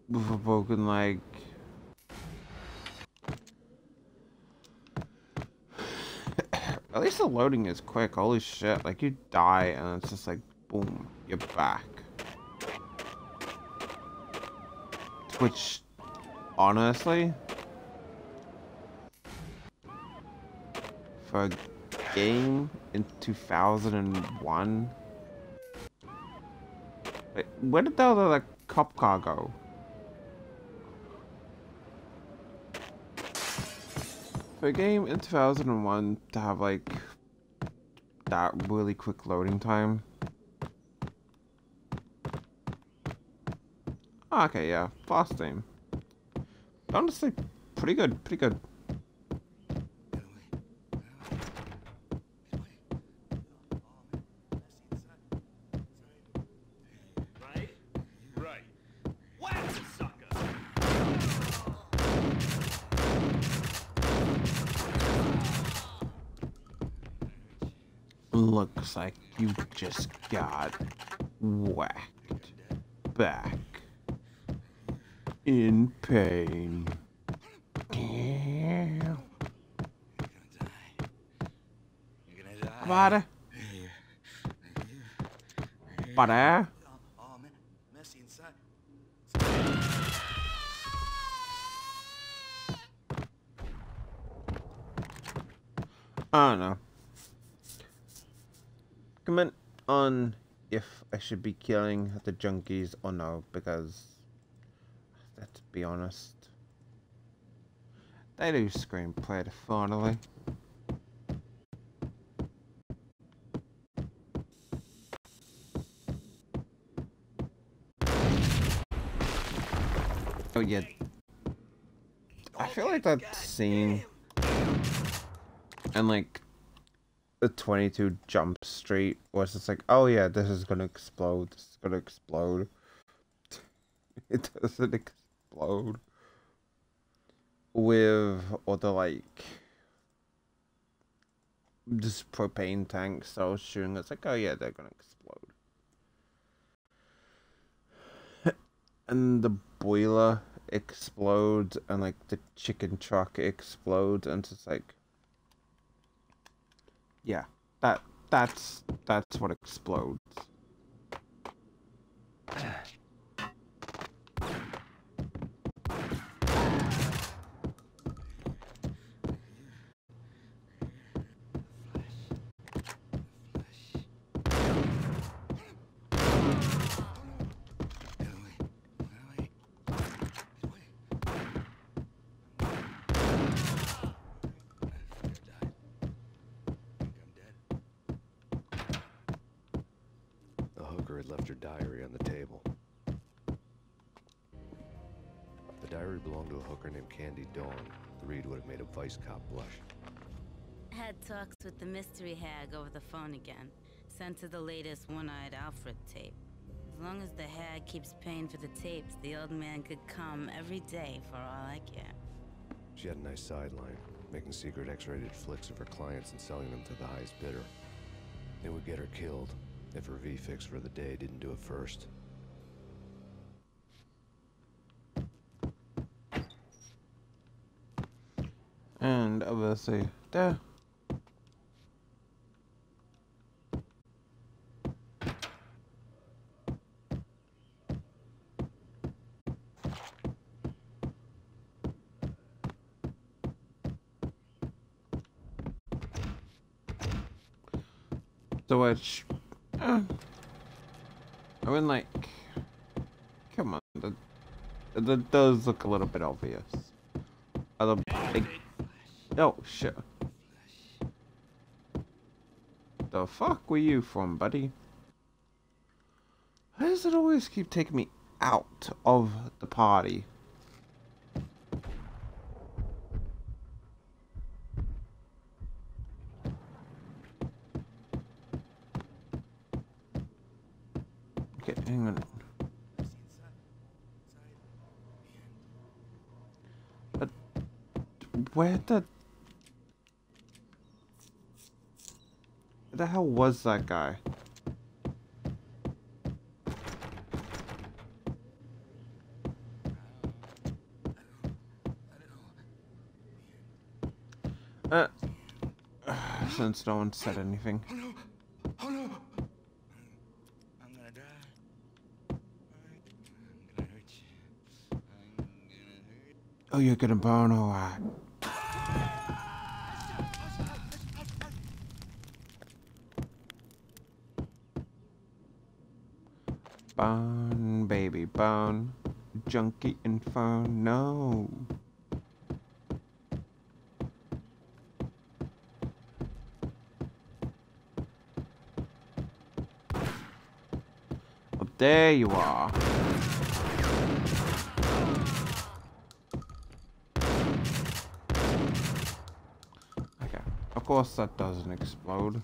with a broken leg. At least the loading is quick. Holy shit. Like, you die and it's just like, boom, you're back. Which, honestly, for a game in 2001, wait, where did the other cop car go? For a game in 2001 to have, like, that really quick loading time. Oh, okay, yeah, fast game. Honestly, pretty good, pretty good. Looks like you just got whacked back in pain. Damn. Buddy. Buddy. I don't know. Comment on if I should be killing the junkies or no, because let's be honest, they do scream pretty funnily. Oh yeah, I feel like that scene and like the 22 Jump Street was just like, oh yeah, this is gonna explode, this is gonna explode. It doesn't explode. explode. With other, like, just propane tanks, so I was shooting, it's like, oh yeah, they're gonna explode. And the boiler explodes, and like the chicken truck explodes, and it's just like, yeah, that's what explodes. Had left her diary on the table. The diary belonged to a hooker named Candy Dawn. The read would have made a vice cop blush. Had talks with the mystery hag over the phone again. Sent her the latest One-Eyed Alfred tape. As long as the hag keeps paying for the tapes, the old man could come every day for all I care. She had a nice sideline, making secret X-rated flicks of her clients and selling them to the highest bidder. It would get her killed if her V-fix for the day didn't do it first. And obviously, there. So which, I mean, like, come on, that does look a little bit obvious. Oh shit. The fuck were you from, buddy? Why does it always keep taking me out of the party? Okay, hang on. But where the hell was that guy? Since no one said anything. Oh no! Oh no! I'm gonna die. I'm gonna hurt you. I'm gonna hurt. Oh, you're gonna burn, alright. Burn, baby, burn. Junkie inferno. Oh, there you are. Okay, of course that doesn't explode.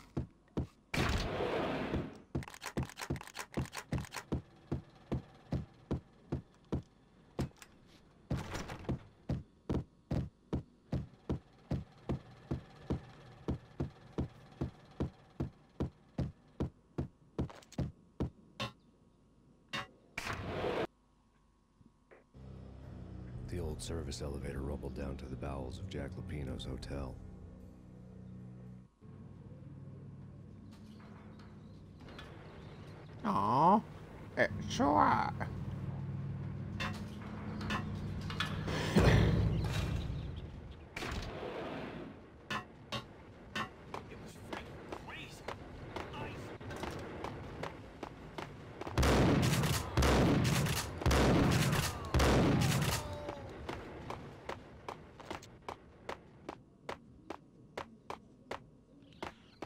The old service elevator rumbled down to the bowels of Jack Lupino's hotel. Aww, it's alright.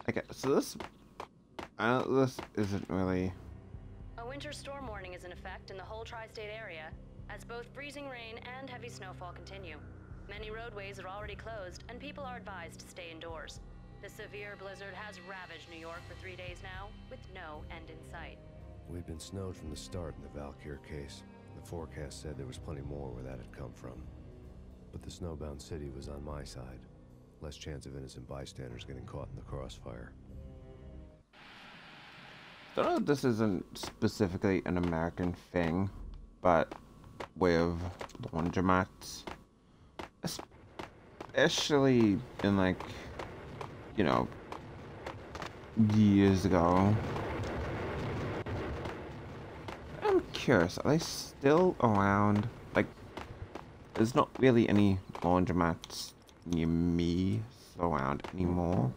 Okay, so this isn't really. A winter storm warning is in effect in the whole tri-state area, as both freezing rain and heavy snowfall continue. Many roadways are already closed, and people are advised to stay indoors. The severe blizzard has ravaged New York for 3 days now, with no end in sight. We'd been snowed from the start in the Valkyr case. The Forecast said there was plenty more where that had come from. But the snowbound city was on my side. Less chance of innocent bystanders getting caught in the crossfire. I don't know if this isn't specifically an American thing, but with laundromats, especially in, like, you know, years ago. I'm curious, are they still around? Like, there's not really any laundromats near me around anymore.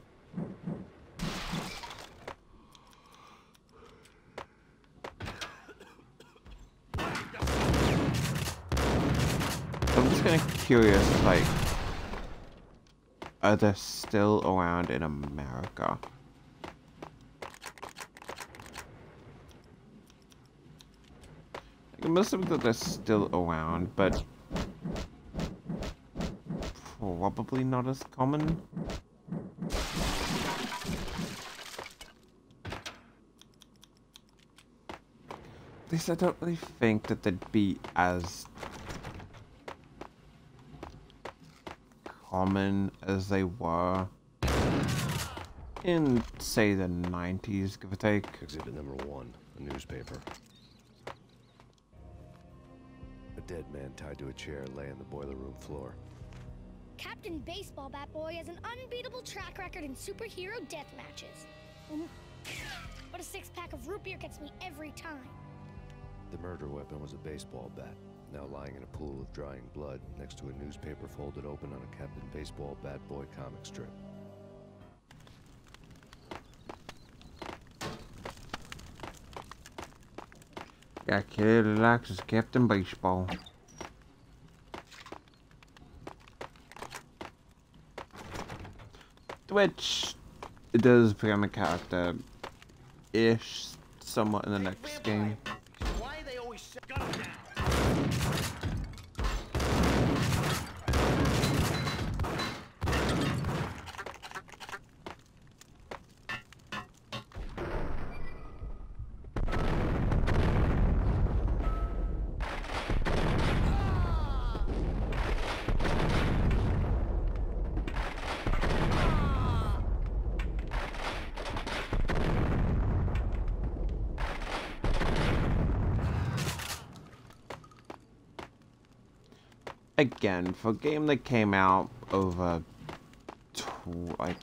I'm just kind of curious, like, are they still around in America? Like, I'm assuming that they're still around, but probably not as common. At least I don't really think that they'd be as common as they were in, say, the 90s, give or take. Exhibit number 1, a newspaper. A dead man tied to a chair lay on the boiler room floor. Captain Baseball Bat Boy has an unbeatable track record in superhero death matches. But a 6-pack of root beer gets me every time. The murder weapon was a baseball bat, now lying in a pool of drying blood next to a newspaper folded open on a Captain Baseball Bat Boy comic strip. Got a kid who likes his Captain Baseball. Which it does become a character-ish somewhat in the next game. Why they always gun him down? Again, for a game that came out over like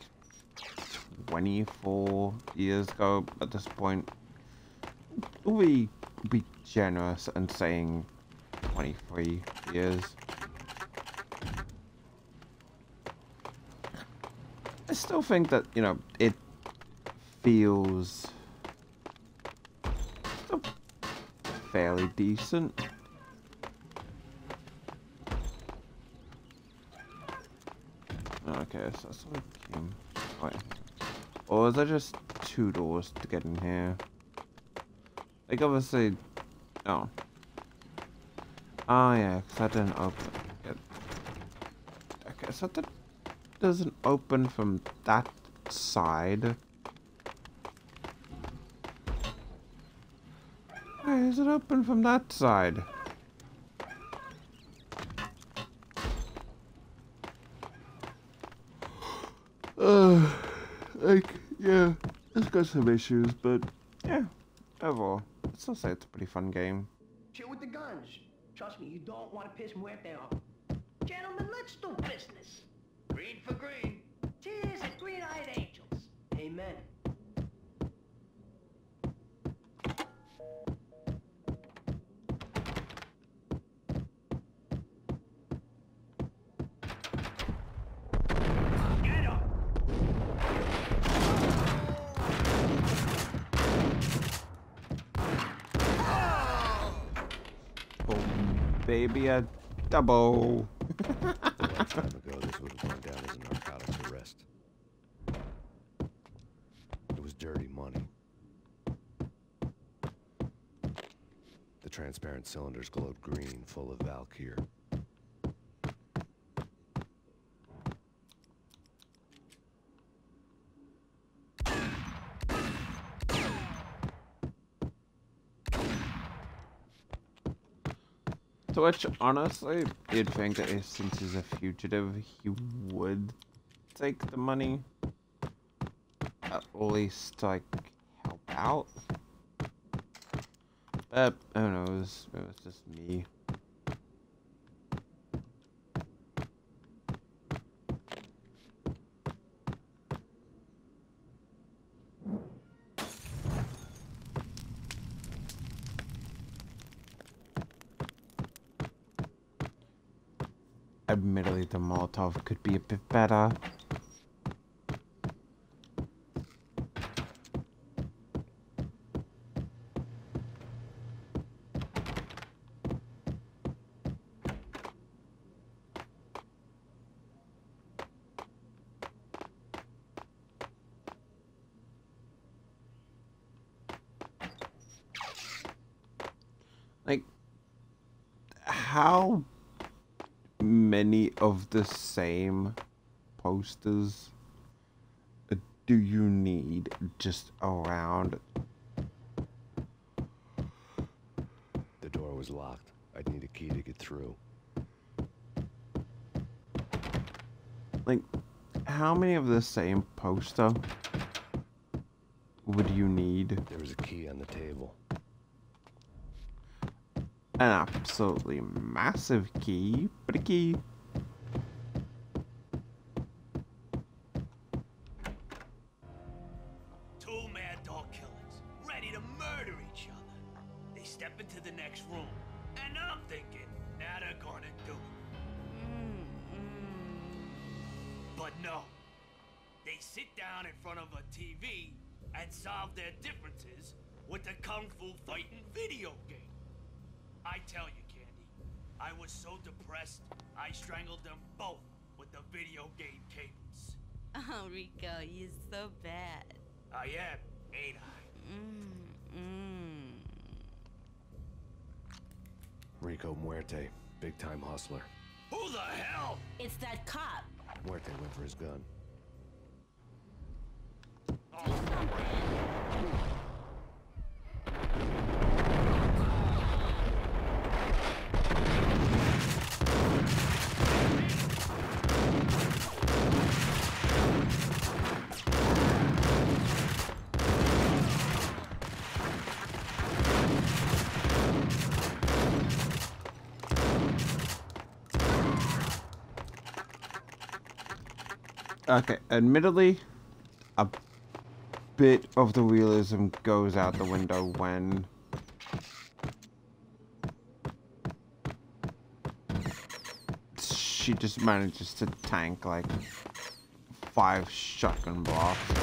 24 years ago at this point, we be generous and saying 23 years. I still think that, you know, it feels still fairly decent. Okay, so that's what it came. Wait. Or is there just 2 doors to get in here? Like, obviously. Oh. Oh, yeah, because that didn't open. Okay, so that doesn't open from that side. Why is it open from that side? Like, yeah, it's got some issues, but yeah, overall, I'd still say it's a pretty fun game. Chill with the guns. Trust me, you don't want to piss Muerte off. Gentlemen, let's do business. Green for green. Cheers and green-eyed angels. Amen. Baby, a double. A lifetime ago, this would have gone down as a narcotics arrest. It was dirty money. The transparent cylinders glowed green, full of Valkyr. To which, honestly, you'd think that since he's a fugitive, he would take the money. At least, like, help out. But, I don't know, it was just me. Admittedly, the Molotov could be a bit better. Like, how many of the same posters do you need just around? The door was locked. I'd need a key to get through. Like, how many of the same poster would you need? There was a key on the table. An absolutely massive key, but a key. Two mad dog killers, ready to murder each other. They step into the next room, and I'm thinking, now they're gonna do it. But no. They sit down in front of a TV and solve their differences with a kung fu fighting video game. I tell you, Candy, I was so depressed, I strangled them both with the video game cables. Oh, Rico, you're so bad. I am, ain't I? Rico Muerte, big-time hustler. Who the hell? It's that cop. Muerte went for his gun. Okay, admittedly, a bit of the realism goes out the window when she just manages to tank like 5 shotgun blasts.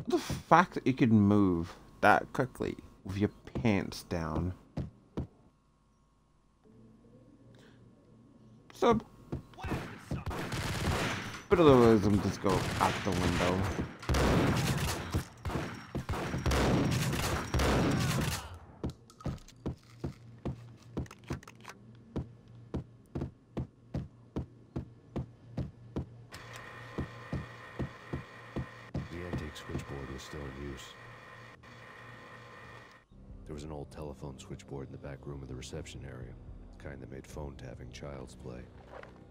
The fact that you can move that quickly with your pants down. So, bit of the realism just go out the window. The antique switchboard was still in use. There was an old telephone switchboard in the back room of the reception area. Kind that made phone tapping child's play.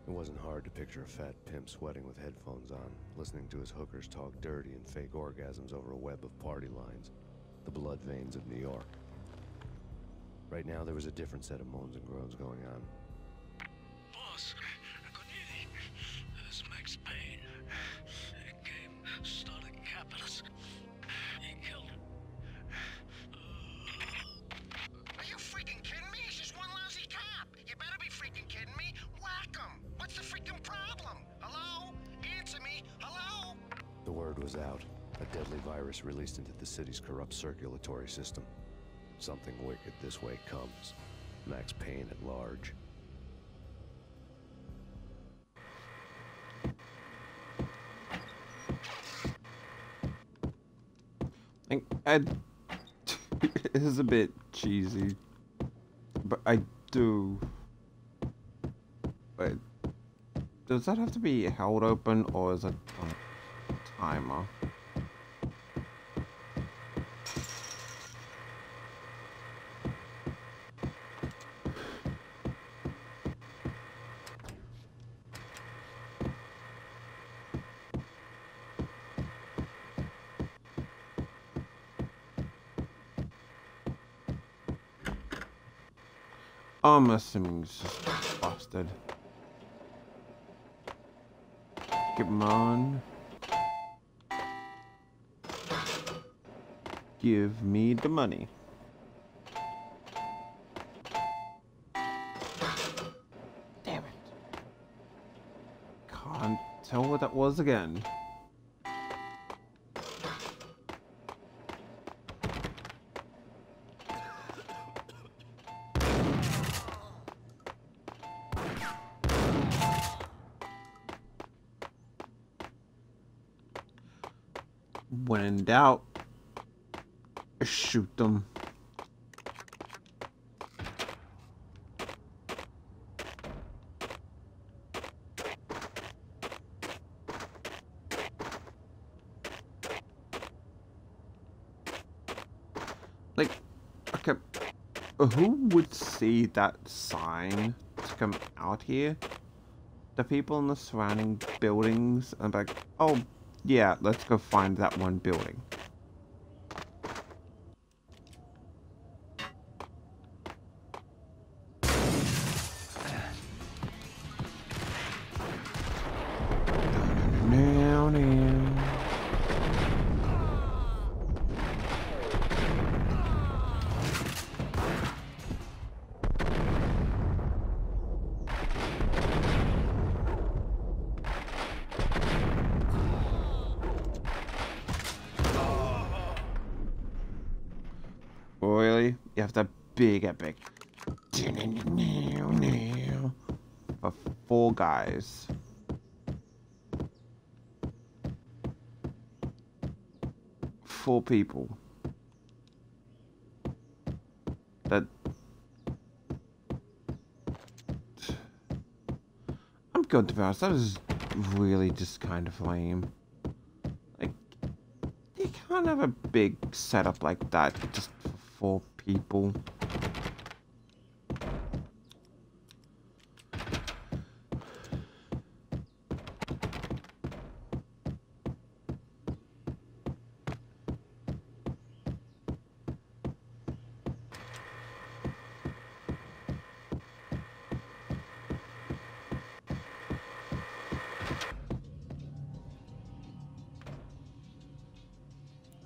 It wasn't hard to picture a fat pimp sweating with headphones on, listening to his hookers talk dirty and fake orgasms over a web of party lines. The blood veins of New York. Right now, there was a different set of moans and groans going on. Boss, good evening. This is Max Payne. A game started capitalist. He killed him. Are you freaking kidding me? He's just one lousy cop. You better be freaking kidding me. Whack him. What's the freaking problem? Hello? Answer me. Hello? The word was out. A deadly virus released into the city's corrupt circulatory system. Something wicked this way comes. Max Payne at large. It is a bit cheesy, but I do. Wait, does that have to be held open, or is it a timer? I'm assuming it's just busted. Come on. Give me the money. Damn it. Can't tell what that was again. When in doubt, shoot them. Like, okay, who would see that sign to come out here? The people in the surrounding buildings and like, oh yeah, let's go find that one building. Really? You have that big epic. For 4 guys. Four people. That... I'm going to be honest, that is really just kind of lame. Like, you can't have a big setup like that just for 4 people.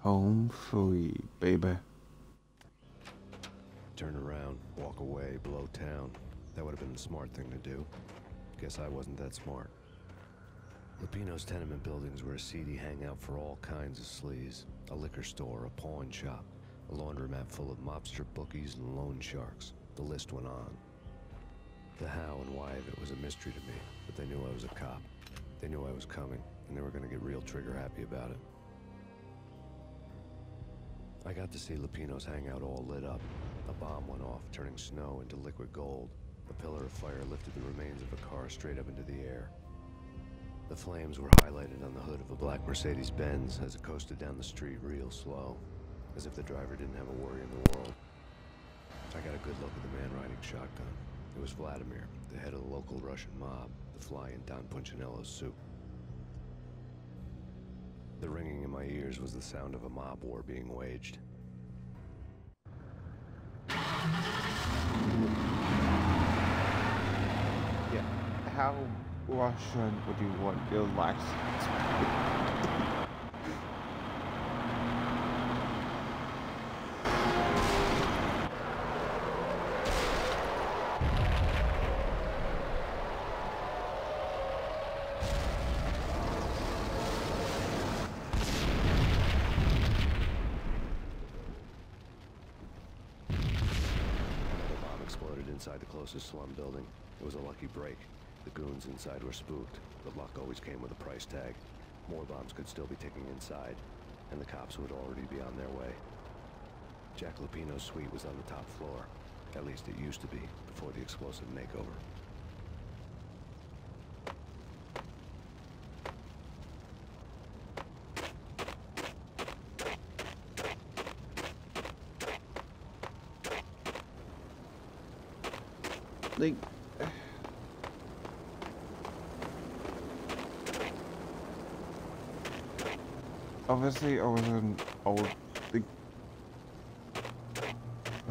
Home free, baby. Turn around, walk away, blow town. That would have been the smart thing to do. Guess I wasn't that smart. Lupino's tenement buildings were a seedy hangout for all kinds of sleaze. A liquor store, a pawn shop, a laundromat full of mobster bookies and loan sharks. The list went on. The how and why of it was a mystery to me, but they knew I was a cop. They knew I was coming, and they were gonna get real trigger happy about it. I got to see Lupino's hangout all lit up. A bomb went off, turning snow into liquid gold. A pillar of fire lifted the remains of a car straight up into the air. The flames were highlighted on the hood of a black Mercedes-Benz as it coasted down the street real slow, as if the driver didn't have a worry in the world. I got a good look at the man riding shotgun. It was Vladimir, the head of the local Russian mob, the fly in Don Punchinello's soup. The ringing in my ears was the sound of a mob war being waged. Yeah, how Russian would you want your life? Inside the closest slum building. It was a lucky break. The goons inside were spooked, but luck always came with a price tag. More bombs could still be ticking inside, and the cops would already be on their way. Jack Lupino's suite was on the top floor. At least it used to be, before the explosive makeover. Like, obviously I was an old, like,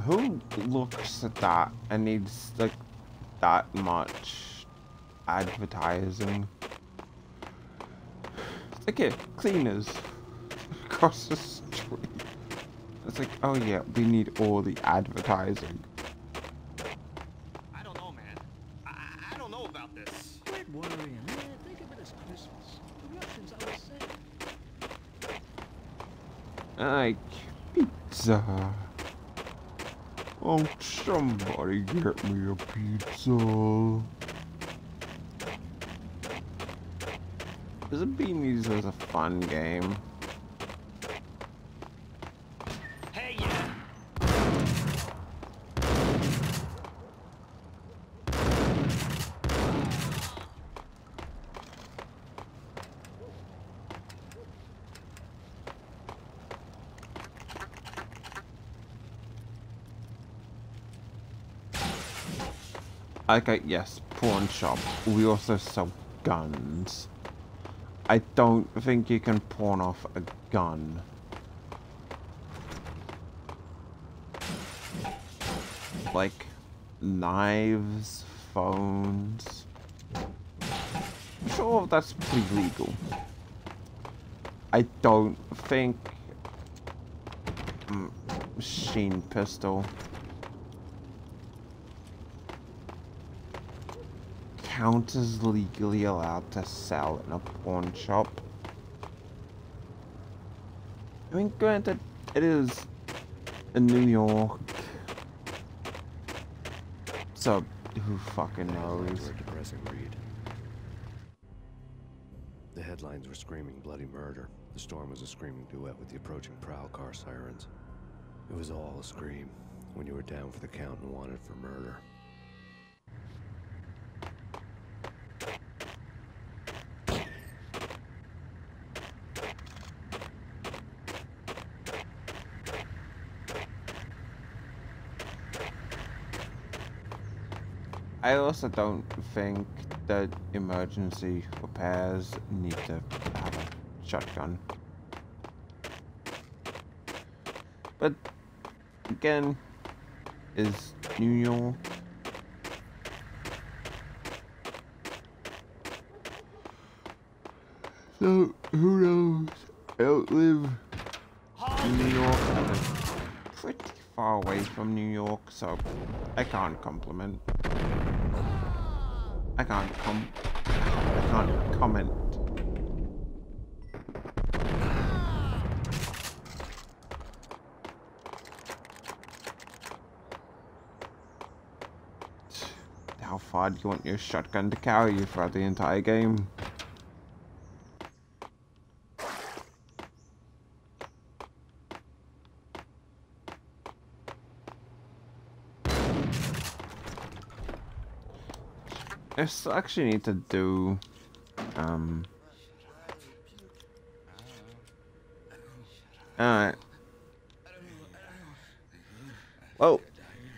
who looks at that and needs like that much advertising? It's like cleaners across the street. It's like, oh yeah, we need all the advertising. I don't know, man. I don't know about this. Quit worrying, man. Think of it as Christmas. The Russians always say. Like, pizza. Won't somebody get me a pizza? The Beanies was a fun game. Hey, yeah. Okay, yes, pawn shop. We also sell guns. I don't think you can pawn off a gun. Like, knives, phones. I'm sure that's pretty legal. I don't think... machine pistol. Count as legally allowed to sell in a pawn shop. I mean, granted, it is in New York, so who fucking knows? A depressing read. The headlines were screaming bloody murder. The storm was a screaming duet with the approaching prowl car sirens. It was all a scream when you were down for the count and wanted for murder. I also don't think that emergency repairs need to have a shotgun. But again, is New York. So who knows? I don't live in New York. I live pretty far away from New York, so I can't compliment. I can't comment. How far do you want your shotgun to carry you throughout the entire game? I still actually need to do, alright. Well,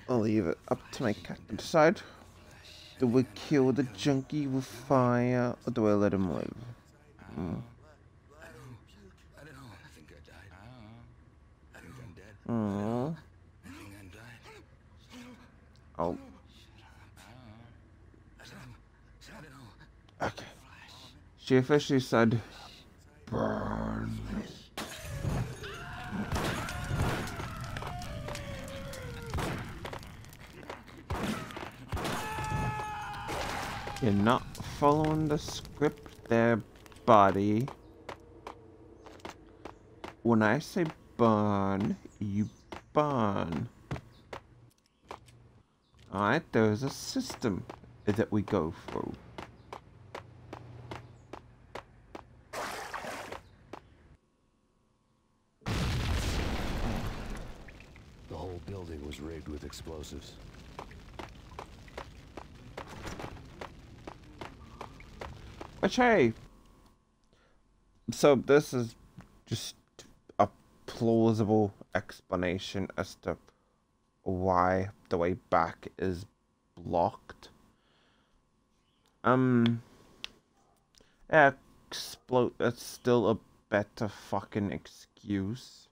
I'll leave it up to my cat to decide. Do we kill the junkie with fire, or do I let him live? Oh. Okay. She officially said, burn. You're not following the script there, buddy. When I say burn, you burn. Alright, there's a system that we go through. The whole building was rigged with explosives. Which, hey, so this is just a plausible explanation as to why the way back is blocked. Explode, that's still a better fucking excuse.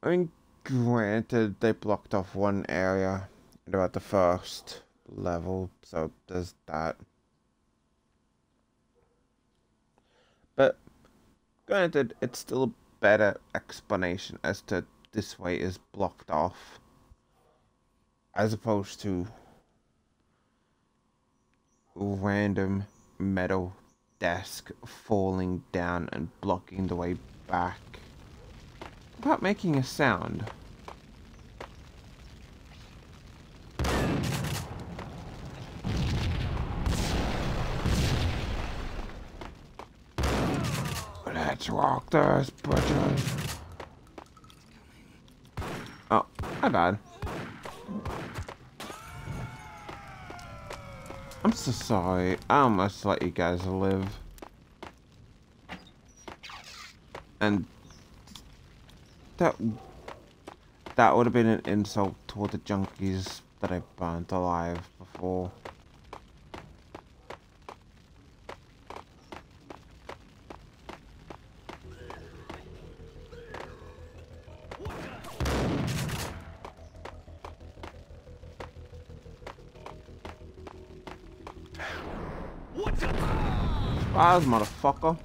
I mean, Granted, they blocked off one area at about the first level, so there's that. But granted, it's still a better explanation as to this way is blocked off, as opposed to random metal desk falling down and blocking the way back without making a sound. Let's walk those bridges. Oh, my bad. I'm so sorry. I almost let you guys live. And that would have been an insult toward the junkies that I burnt alive before. Surprise, motherfucker.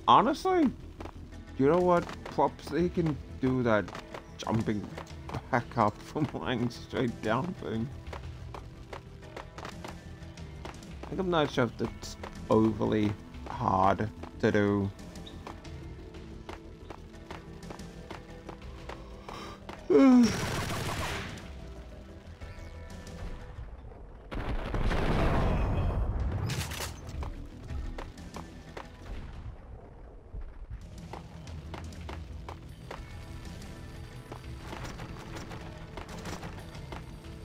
Honestly, you know what? Props they can do that jumping back up from lying straight down thing. I'm not sure if that's overly hard to do.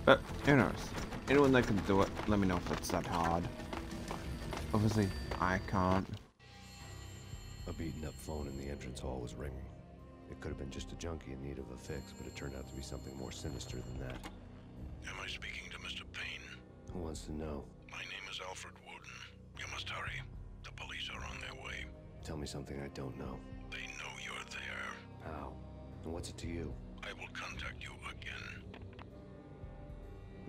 But, who knows? Anyone that can do it, let me know if it's that hard. Obviously, I can't. A beaten-up phone in the entrance hall was ringing. It could have been just a junkie in need of a fix, but it turned out to be something more sinister than that. Am I speaking to Mr. Payne? Who wants to know? My name is Alfred Woden. You must hurry. The police are on their way. Tell me something I don't know. They know you're there. How? And what's it to you? I will contact you again.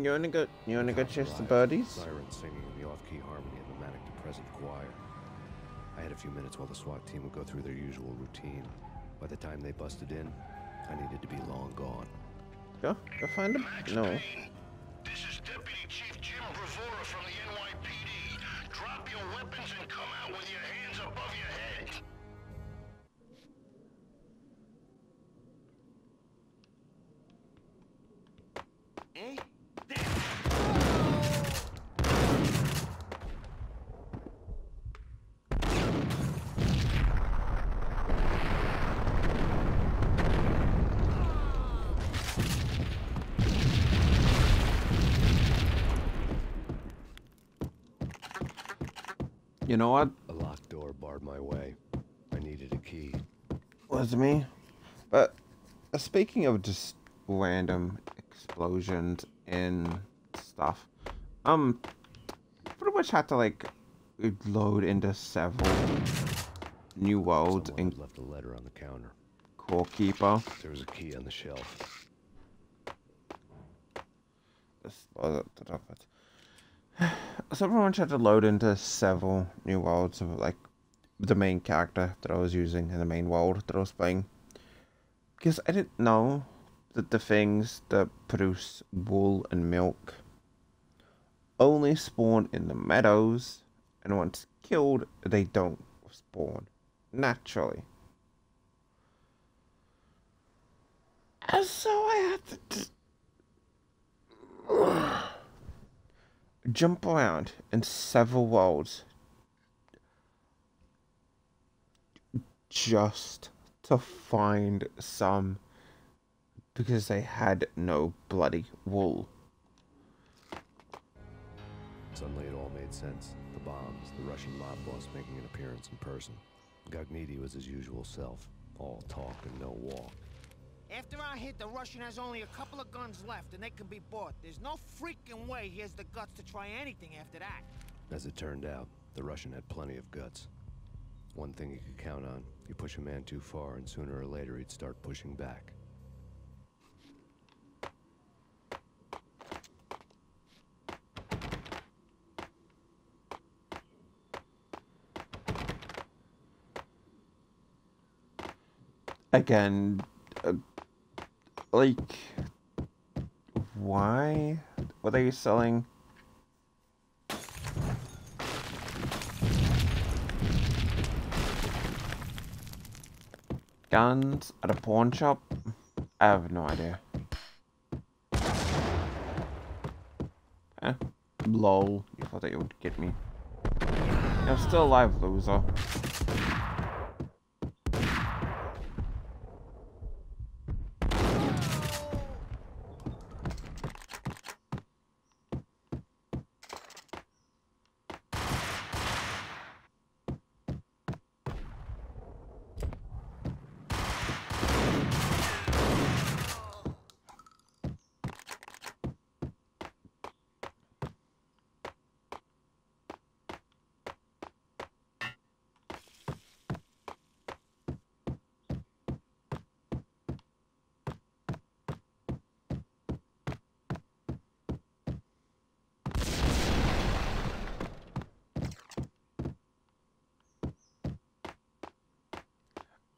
You wanna go chase the birdies? Sirens singing in the off-key harmony of a manic depressive choir. I had a few minutes while the SWAT team would go through their usual routine. By the time they busted in, I needed to be long gone. Go find him? No. This is Deputy Chief Jim Bravura from the NYPD. Drop your weapons and come out with your hands above your head. Eh? You know what? A locked door barred my way. I needed a key. Was me. But speaking of just random explosions and stuff, pretty much had to like load into several new worlds Someone in left a letter on the counter. Core Keeper. There was a key on the shelf. So everyone had to load into several new worlds of like the main character that I was using in the main world that I was playing. Because I didn't know that the things that produce wool and milk only spawn in the meadows, and once killed, they don't spawn naturally. And so I had to jump around in several worlds just to find some, because they had no bloody wool. Suddenly it all made sense. The bombs, the Russian mob boss making an appearance in person. Gagniti was his usual self, all talk and no walk. After our hit, the Russian has only a couple of guns left, and they can be bought. There's no freaking way he has the guts to try anything after that. As it turned out, the Russian had plenty of guts. One thing you could count on, you push a man too far, and sooner or later he'd start pushing back. Again, like, why were they selling guns at a pawn shop? I have no idea. Eh, lol, you thought that you would get me. You're still alive, loser.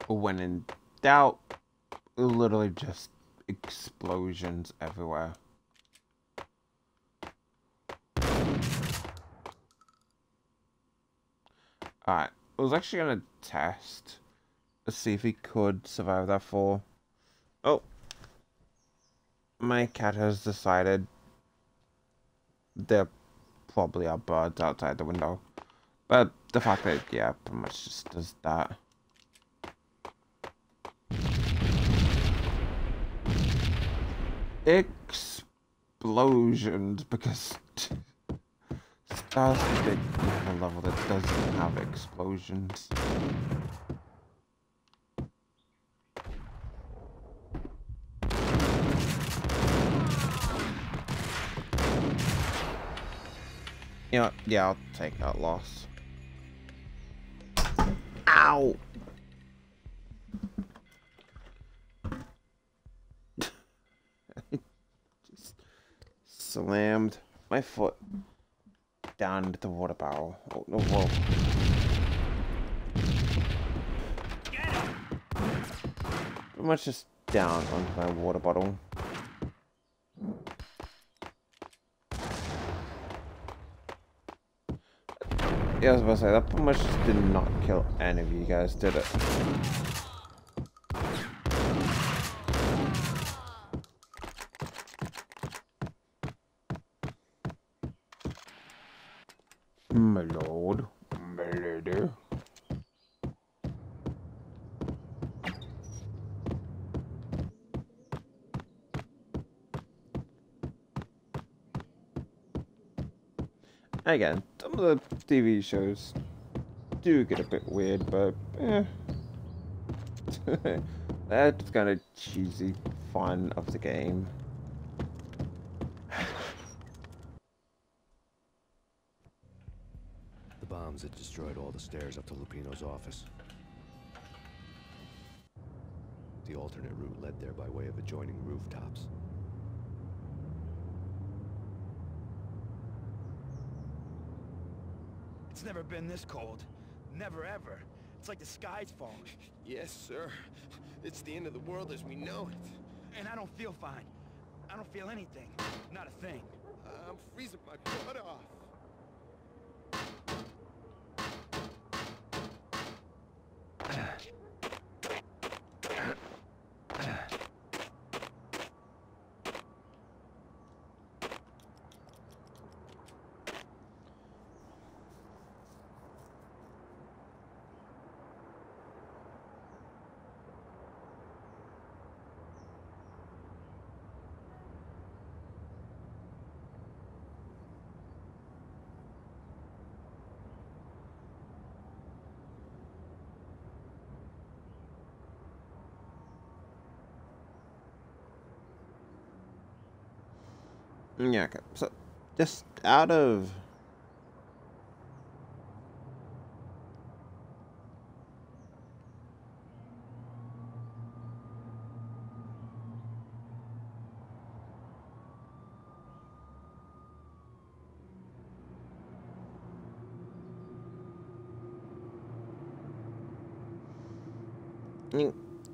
When in doubt, literally just explosions everywhere. Alright, I was actually gonna test to see if he could survive that fall. Oh, my cat has decided there probably are birds outside the window, but the fact that, yeah, pretty much just does that. Explosions, because Star's a big level that doesn't have explosions. You know, yeah, I'll take that loss. Ow! Slammed my foot down into the water barrel. Oh no, whoa. Pretty much just down onto my water bottle. Yeah, I was about to say, that pretty much just did not kill any of you guys, did it? My lord. My lady. Again, some of the TV shows do get a bit weird, but that's kind of cheesy fun of the game. The bombs had destroyed all the stairs up to Lupino's office. The alternate route led there by way of adjoining rooftops. It's never been this cold. Never ever. It's like the sky's falling. Yes, sir. It's the end of the world as we know it. And I don't feel fine. I don't feel anything. Not a thing. I'm freezing my butt off. Yeah, okay. So, just out of...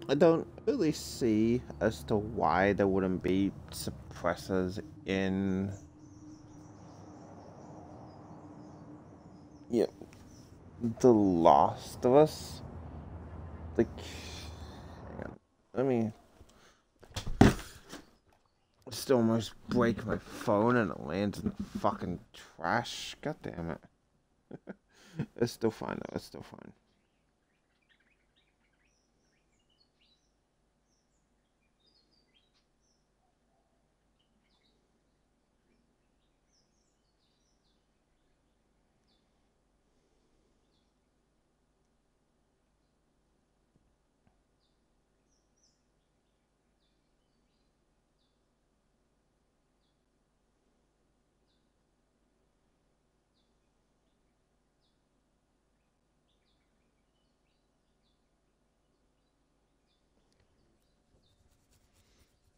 I don't really see as to why there wouldn't be suppressors in... Yeah, The Last of Us. Like, hang on, let me just almost break my phone and it lands in the fucking trash. God damn it. It's still fine though, it's still fine.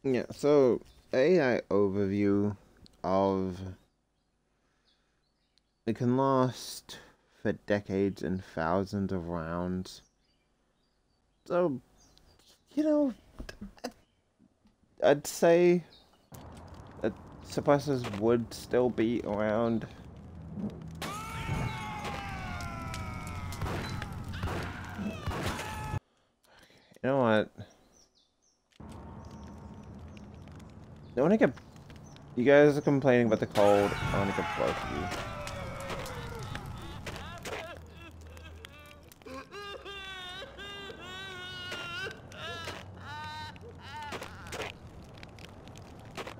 Yeah, so AI overview of it can last for decades and thousands of rounds. So, you know, I'd say that suppressors would still be around. You know what? I want to get... You guys are complaining about the cold. I want to get both of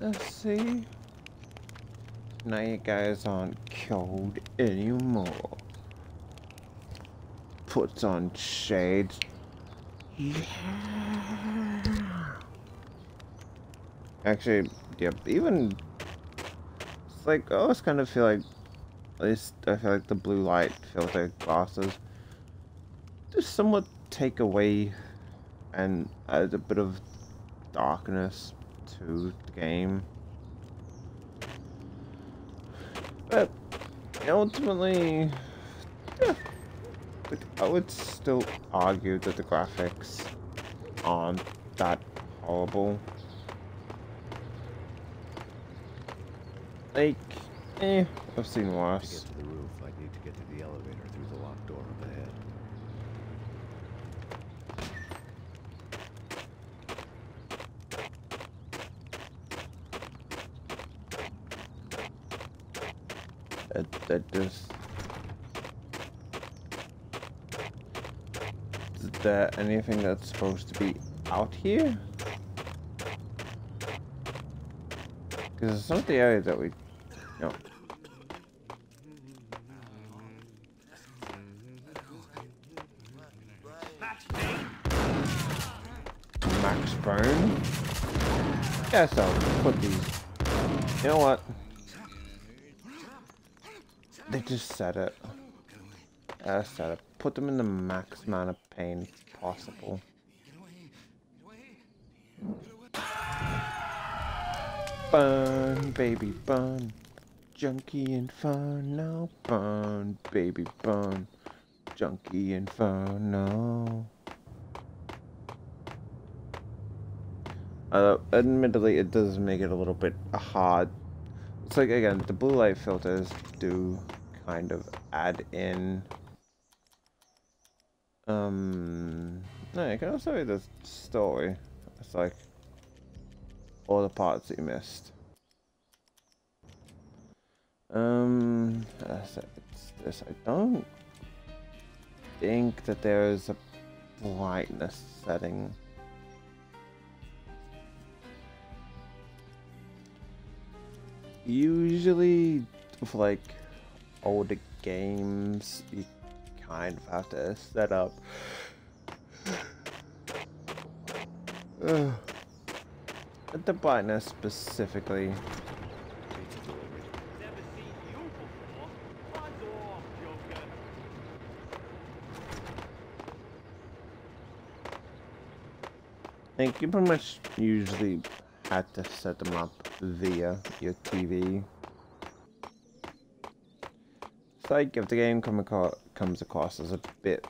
you. Let's see. Now you guys aren't cold anymore. Puts on shades. Yeah. Actually, yep, even... It's like, I always kind of feel like... At least I feel like the blue light filter glasses just somewhat take away and add a bit of darkness to the game. But ultimately, yeah, I would still argue that the graphics aren't that horrible. Like, I've seen worse. To get to the roof, I'd need to get to the elevator through the locked door up ahead. That just... Is there anything that's supposed to be out here? Because some of the areas that we... No. Max Burn? Guess I'll put these... You know what? They just said it. I said it. Put them in the max amount of pain possible. Burn, baby, burn. Junkie Inferno. Burn, baby, burn. Junkie Inferno. Admittedly, it does make it a little bit hard. It's like, again, the blue light filters do kind of add in... No, you can also read the story. It's like all the parts that you missed. It's this. I don't think that there is a brightness setting. Usually, for like older games, you kind of have to set up the brightness specifically. Like, you pretty much usually had to set them up via your TV. It's like if the game comes across as a bit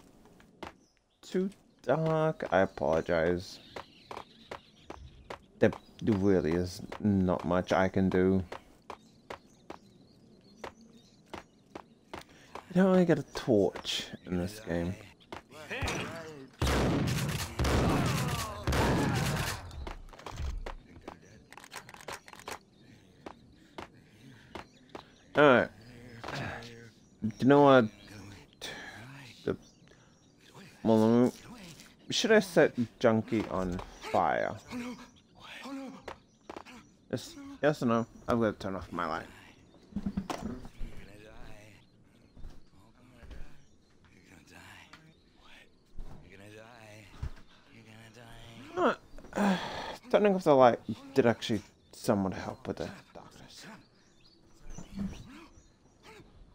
too dark, I apologize. There really is not much I can do. You don't really get a torch in this game. Alright. You know what? Well, should I set Junkie on fire? Yes or no? I'm gonna turn off my light. Turning off the light did actually somewhat help with the darkness.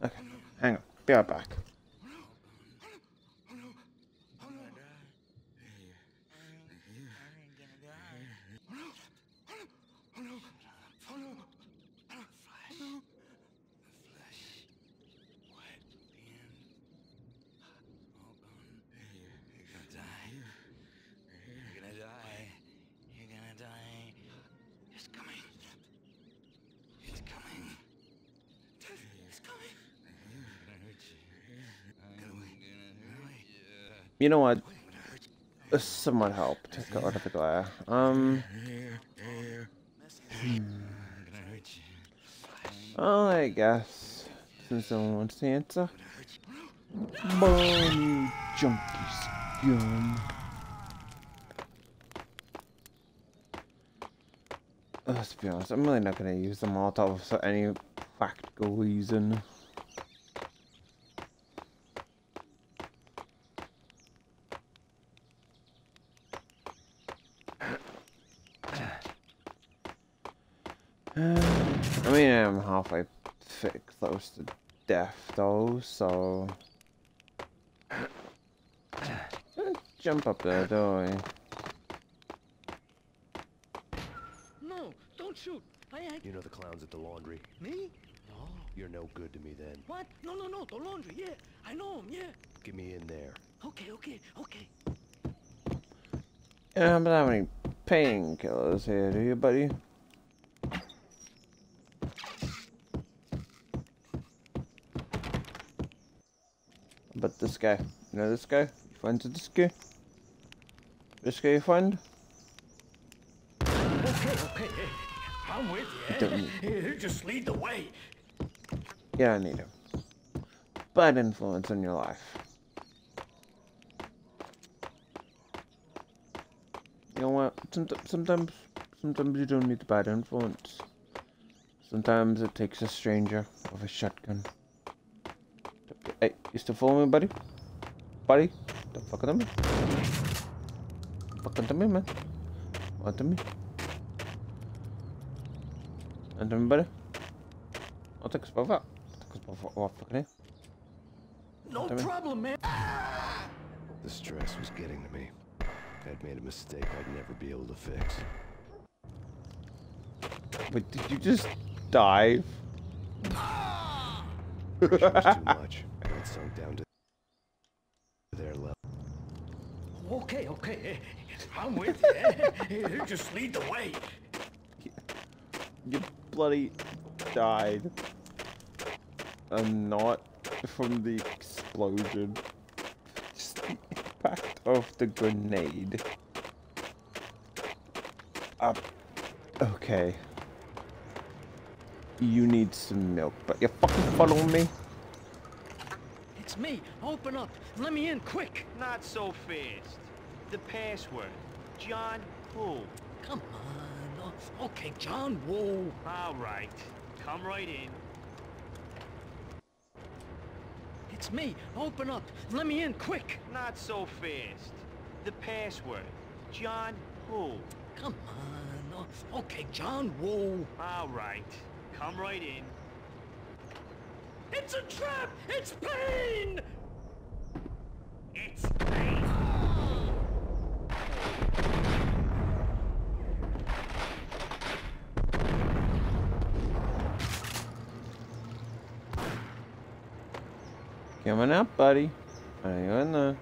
Okay, hang on. Be right back. You know what? This somewhat helped to get rid of the glare. Well, I guess since no one wants to answer, Bonnie Junkie Scum. Let's be honest, I'm really not going to use the Molotov for any practical reason. I mean, I'm halfway close to death, though, so... Jump up there, don't I? No, don't shoot. You know the clowns at the laundry? Me? No. You're no good to me then. What? No, the laundry, yeah. I know him, yeah. Get me in there. Okay. You don't have any painkillers here, do you, buddy? But this guy, you know this guy? You friends with this guy? This guy you find? Okay. I'm with you. Don't need Here, just lead the way. Yeah, I need him. Bad influence in your life. You know what? Sometimes you don't need the bad influence. Sometimes it takes a stranger with a shotgun. Hey, you still following me, buddy? Buddy? Don't fuck with me. Fucking to me, man. What to me? And to me, buddy? I'll take us both out. Take us both out, fucking here. No problem, man. The stress was getting to me. I'd made a mistake I'd never be able to fix. But did you just dive? Pressure was too much. It sunk down to their level. Okay. I'm with you. Here, just lead the way. You bloody died. And not from the explosion. Just the impact of the grenade. Okay. You need some milk, but you're fucking following me? It's me. Open up. Let me in, quick. Not so fast. The password. John who? Come on. Okay, John Woo. All right. Come right in. It's me. Open up. Let me in, quick. Not so fast. The password. John who? Come on. Okay, John Woo. All right. Come right in. It's a trap! It's Payne! It's Payne. Coming up, buddy. Are you in there?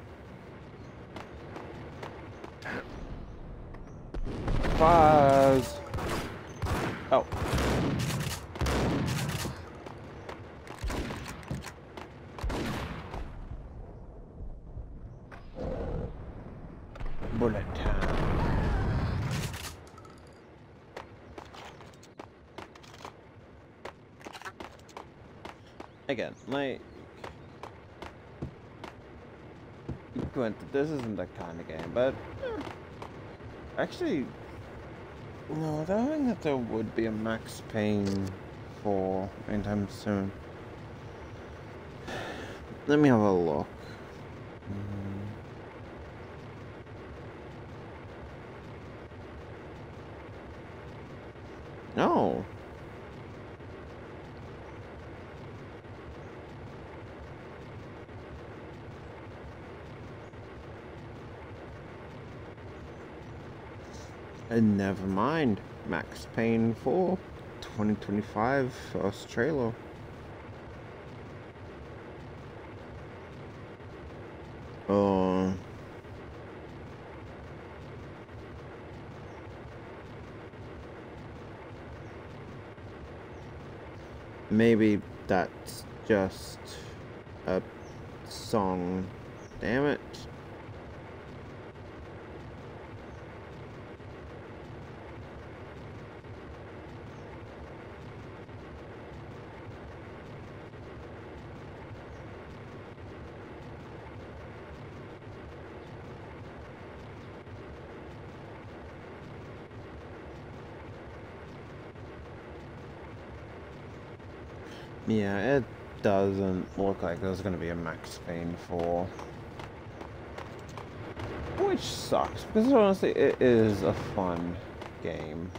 Fires! Oh. Bullet time. Again, granted, this isn't that kind of game, but actually, no, I don't think that there would be a Max Payne 4 anytime soon. Let me have a look. No. And never mind. Max Payne 4 2025 first trailer. Maybe that's just a song. Damn it. Yeah, it doesn't look like there's going to be a Max Payne 4. Which sucks, because honestly, it is a fun game.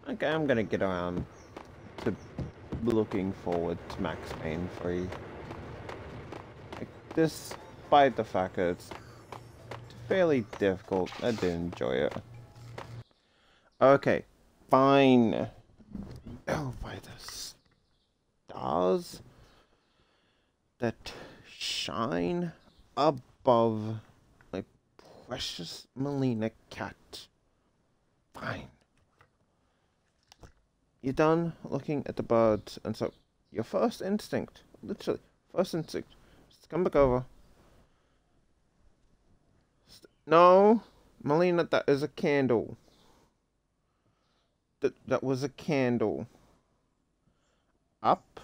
Okay, I'm going to get around to looking forward to Max Payne 3. Like, despite the fact that it's fairly difficult, I did enjoy it. Okay, fine. Oh, by the stars that shine above my precious Melina cat. Fine. You're done looking at the birds, and so your first instinct, literally, first instinct, is to come back over. No, Melina, that is a candle. That was a candle. Up.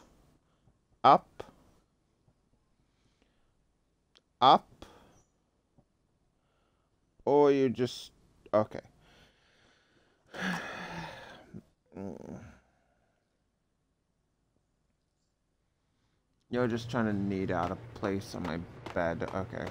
Up. Up. Or you just... Okay. You're just trying to knead out a place on my bed. Okay.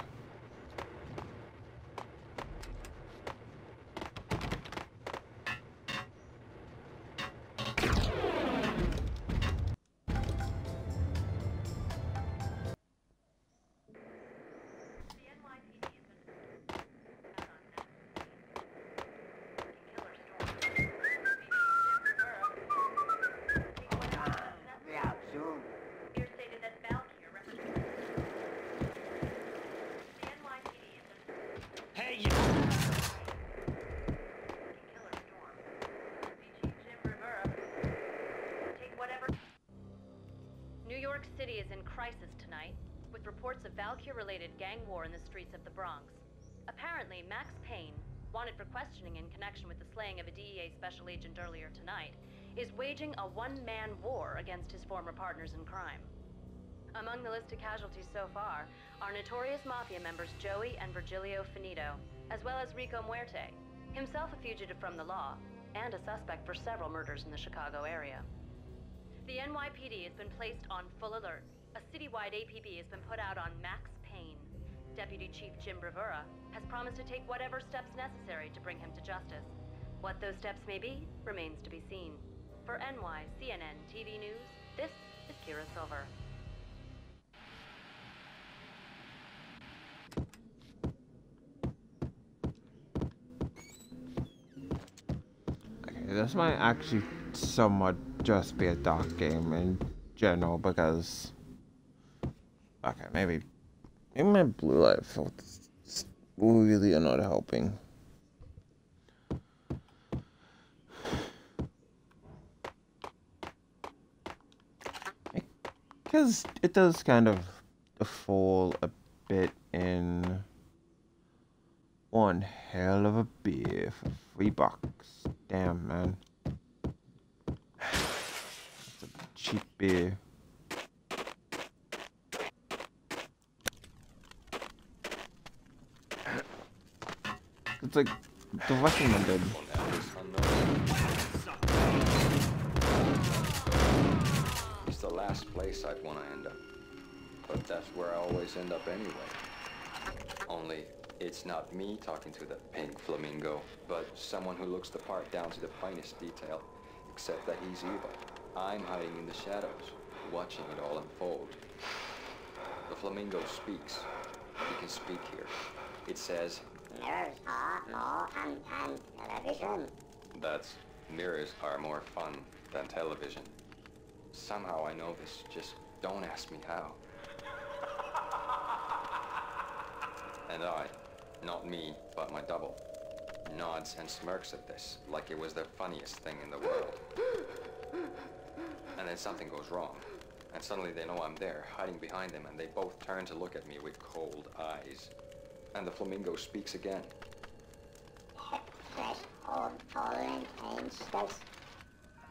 Related gang war in the streets of the Bronx. Apparently, Max Payne, wanted for questioning in connection with the slaying of a DEA special agent earlier tonight, is waging a one-man war against his former partners in crime. Among the list of casualties so far are notorious mafia members Joey and Virgilio Finito, as well as Rico Muerte, himself a fugitive from the law, and a suspect for several murders in the Chicago area. The NYPD has been placed on full alert. A citywide APB has been put out on Max Payne. Deputy Chief Jim Bravura has promised to take whatever steps necessary to bring him to justice. What those steps may be remains to be seen. For CNN TV News, this is Kira Silver. Okay, this might actually somewhat just be a dark game in general because, okay, maybe my blue light filters really are not helping. Because it does kind of fall a bit in one hell of a beer for $3. Damn, man. That's a cheap beer. It's like the recommended. It's the last place I'd want to end up. But that's where I always end up anyway. Only, it's not me talking to the pink flamingo, but someone who looks the part down to the finest detail. Except that he's evil. I'm hiding in the shadows, watching it all unfold. The flamingo speaks. He can speak here. It says, "Mirrors are more fun than television." That's, mirrors are more fun than television. Somehow I know this, just don't ask me how. And I, not me, but my double, nods and smirks at this, like it was the funniest thing in the world. And then something goes wrong, and suddenly they know I'm there, hiding behind them, and they both turn to look at me with cold eyes. And the flamingo speaks again.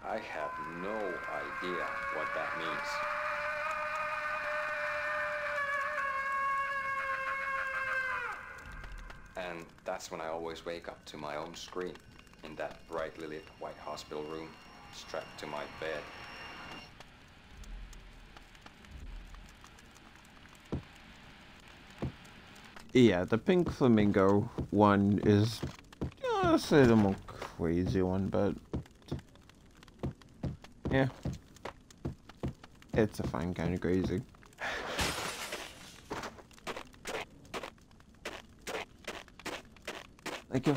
I have no idea what that means. And that's when I always wake up to my own scream in that brightly lit white hospital room, strapped to my bed. Yeah, the pink flamingo one is, I'll say, the more crazy one, but yeah, it's a fine kind of crazy. Like, I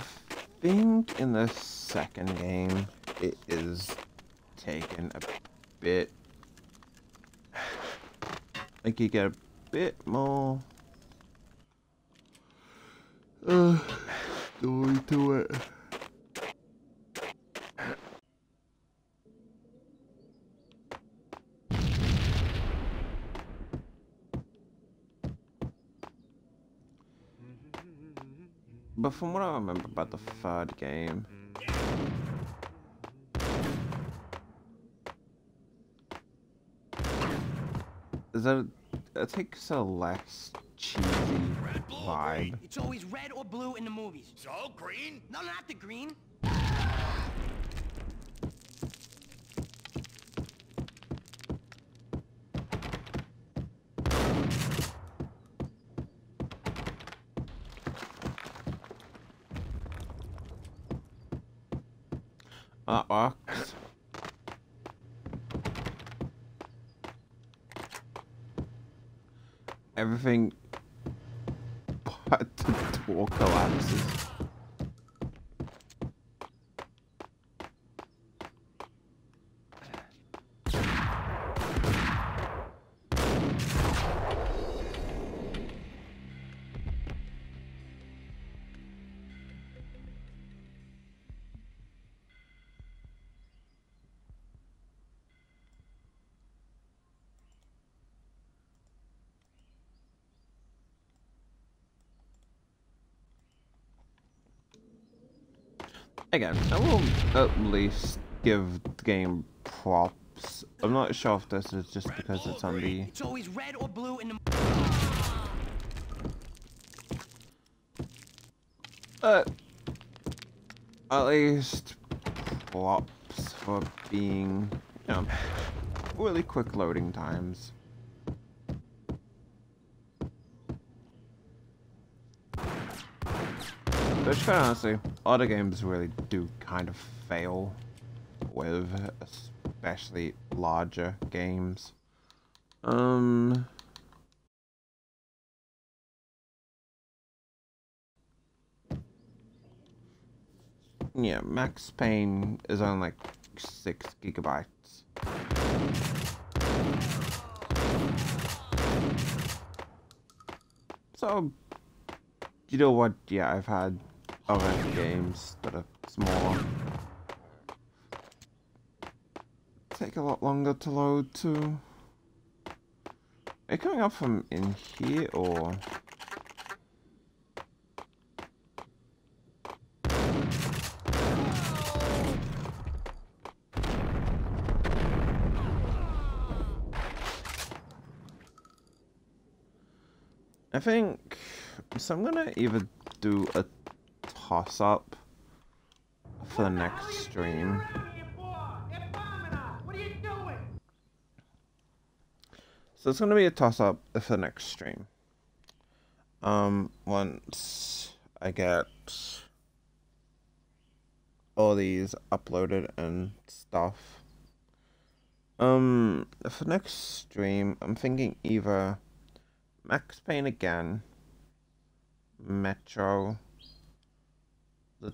think in the second game, it is taken a bit, like, you get a bit more story to it. But from what I remember about the third game, is that it takes a less cheesy vibe. It's always red or blue in the movies. So, green? No, not the green. Arcs. Everything but the door collapses. Again, I will at least give the game props. I'm not sure if this is just because it's on the... It's always red or blue in the... at least props for being, you know, really quick loading times. Which, quite honestly, other games really do kind of fail with, especially larger games. Yeah, Max Payne is only like 6 gigabytes. So, you know what? Yeah, I've had other games that are smaller. Take a lot longer to load too. Are you coming up from in here or? I think so. I'm gonna either do a toss up for the next stream. So it's gonna be a toss up for the next stream. Once I get all these uploaded and stuff. For next stream, I'm thinking either Max Payne again, Metro, the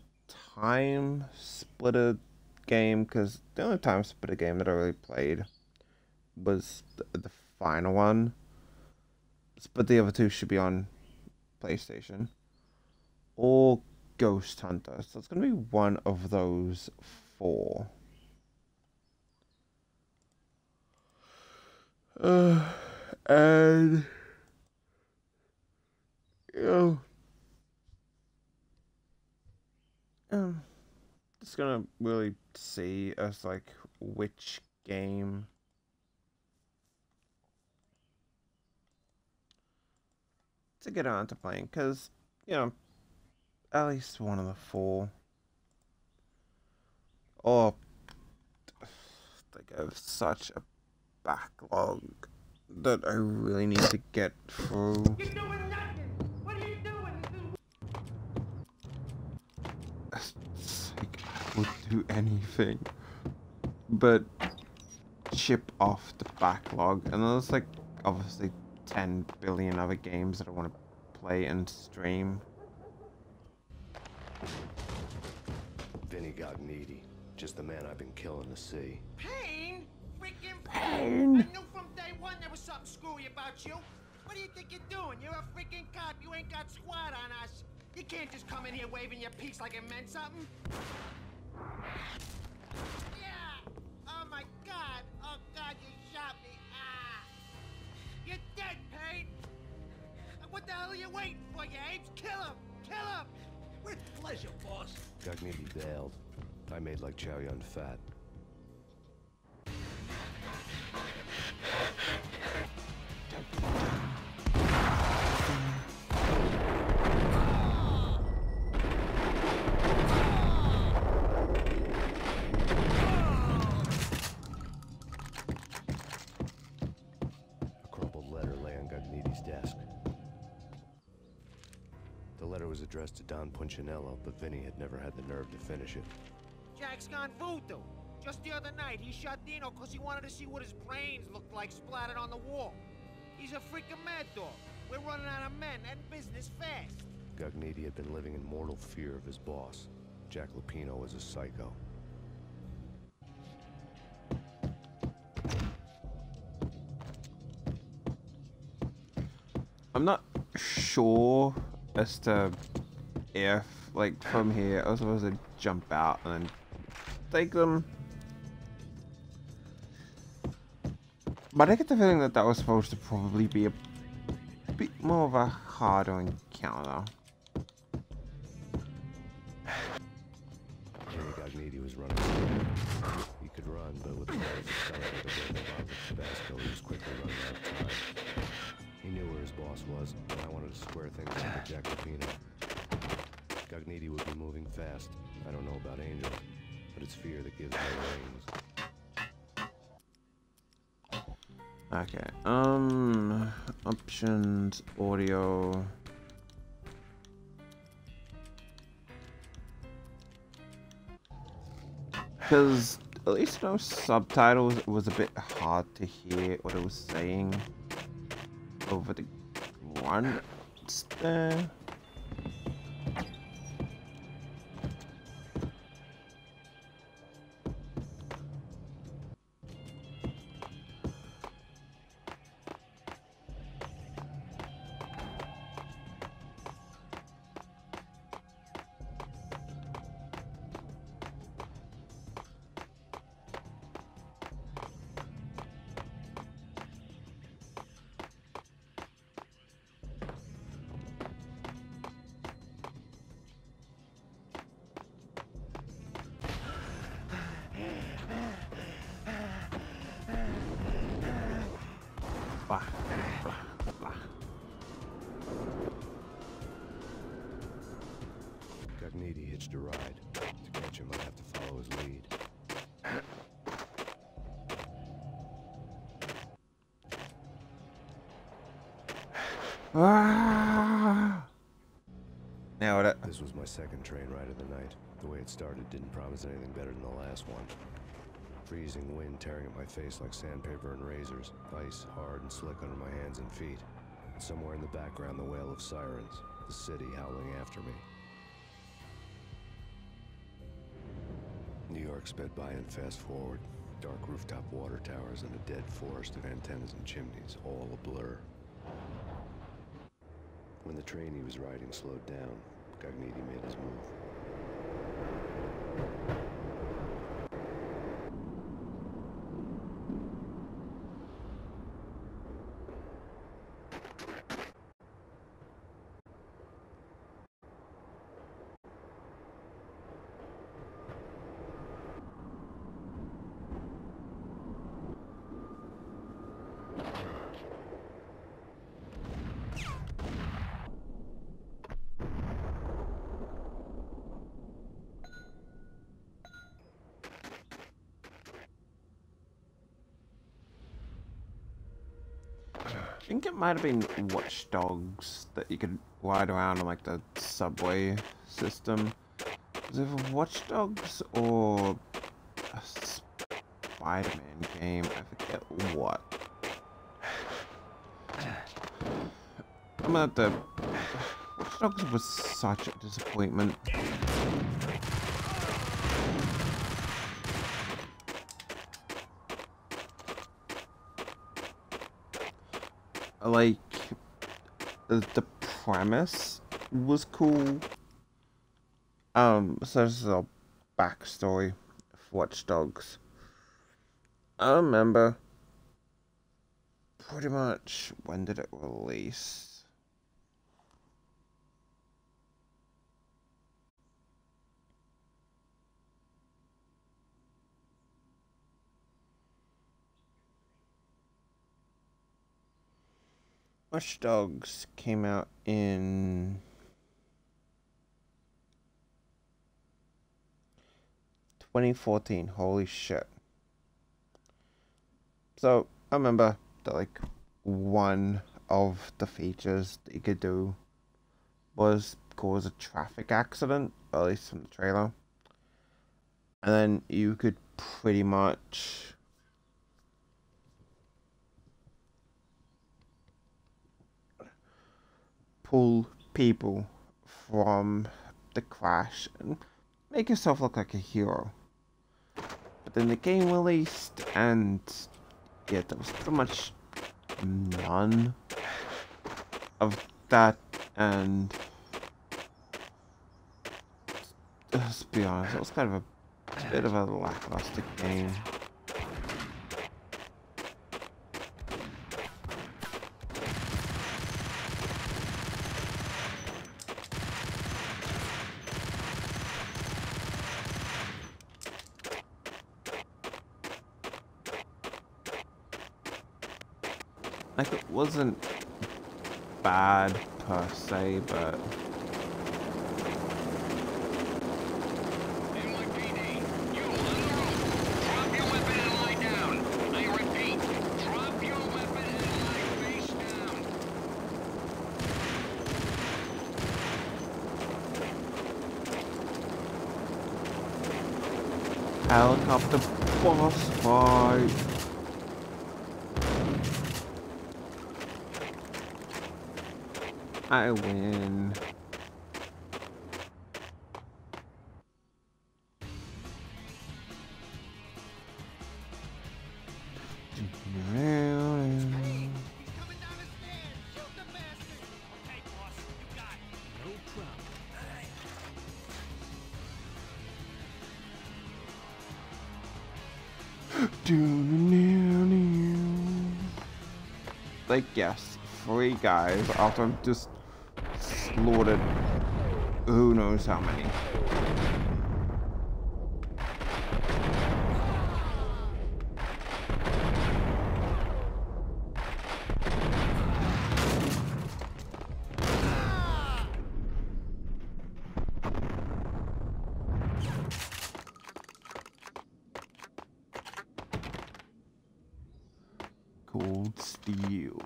Time Splitter game, because the only Time Splitter game that I really played was the final one, but the other two should be on PlayStation, or Ghost Hunter. So it's going to be one of those 4. And you know, just gonna really see as like which game to get on to playing, because you know, at least one of the 4, or like I have such a backlog that I really need to get through. You're doing nothing. What are you doing? It's like I would do anything but chip off the backlog, and there's like obviously 10 billion other games that I want to play and stream. Vinny got needy. Just the man I've been killing to see. Payne? Freaking Payne! I knew from day one there was something screwy about you. What do you think you're doing? You're a freaking cop. You ain't got squad on us. You can't just come in here waving your piece like it meant something. Yeah! Oh my god! Oh god, you shot me! Ah! You're dead, Payne! What the hell are you waiting for, you apes? Kill him! Kill him! With pleasure, boss. Gagnetti bailed. I made like Chow Yun fat. A crumpled letter lay on Gagnetti's desk. The letter was addressed to Don Punchinello, but Vinny had never had the nerve to finish it. Jack's gone voodoo. Just the other night, he shot Dino because he wanted to see what his brains looked like splattered on the wall. He's a freaking mad dog. We're running out of men and business fast. Gagnetti had been living in mortal fear of his boss. Jack Lupino was a psycho. I'm not sure as to if, like, from here I was supposed to jump out and then take them. But I get the feeling that that was supposed to probably be a bit more of a harder encounter. Gagnetti was running slow. He could run, but with the light of the sun like a broken bottle of Tabasco, he was quickly running out of time. He knew where his boss was, and I wanted to square things up with Jack Lupino. Gagnetti would be moving fast. I don't know about Angel, but it's fear that gives me wings. Okay, options, audio. Because at least no subtitles, it was a bit hard to hear what it was saying over the grunts there. hitched a ride. To catch him, I'd have to follow his lead. Now it. This was my second train ride of the night. The way it started didn't promise anything better than the last one. Freezing wind tearing at my face like sandpaper and razors. Ice hard and slick under my hands and feet. And somewhere in the background, the wail of sirens. The city howling after me. New York sped by in fast forward. Dark rooftop water towers and a dead forest of antennas and chimneys, all a blur. When the train he was riding slowed down, Cogniti made his move. I think it might have been Watch Dogs that you could ride around on like the subway system. Was it Watch Dogs or a Spider-Man game? I forget what. I'm at the Watch Dogs was such a disappointment. Like, the premise was cool. So this is a backstory for Watch Dogs. I remember pretty much, when did it release? Watch Dogs came out in 2014. Holy shit. So I remember that like one of the features that you could do was cause a traffic accident, at least from the trailer. And then you could pretty much pull people from the crash and make yourself look like a hero. But then the game released and yeah, there was pretty much none of that, and let's be honest, it was kind of a bit of a lackluster game. Like, it wasn't bad per se, but NYPD, you on the roof. Drop your weapon and lie down. I repeat, drop your weapon and lie face down. helicopter boss fight. I win. Like, yes, 3 guys after I'm just slaughtered who knows how many. cold steel.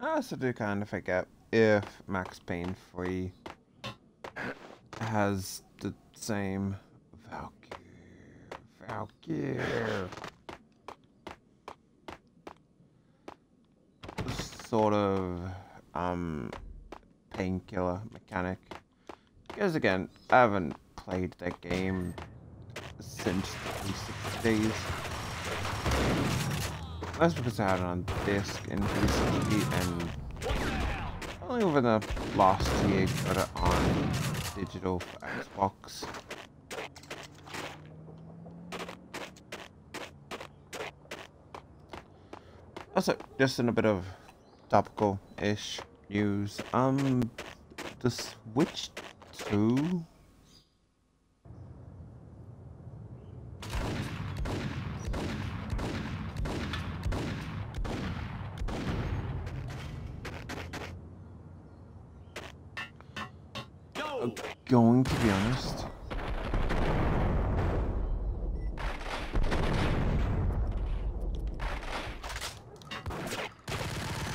I also do kind of forget if Max Payne 3 has the same Valkyr sort of painkiller mechanic. Because again, I haven't played that game since the 360 days. That's because I had it on disc in 360 and only over the last year got it on digital for Xbox. Also, just in a bit of topical-ish news, the Switch 2 going to be honest,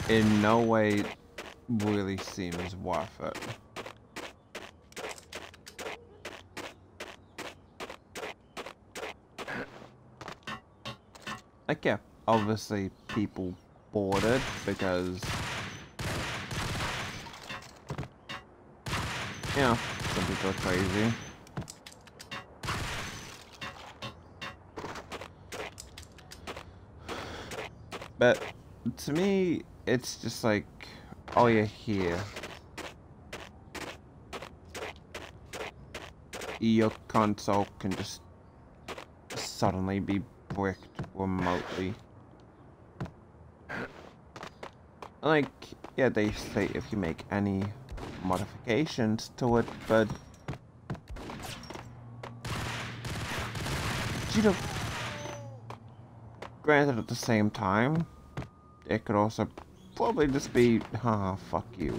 in no way really seems worth it. Like, yeah, obviously people bought it because, you know, some people are crazy. But to me, it's just like, oh, you're here. Your console can just suddenly be bricked remotely. Like, yeah, they say if you make any modifications to it, but you know, granted at the same time, it could also probably just be, haha, fuck you.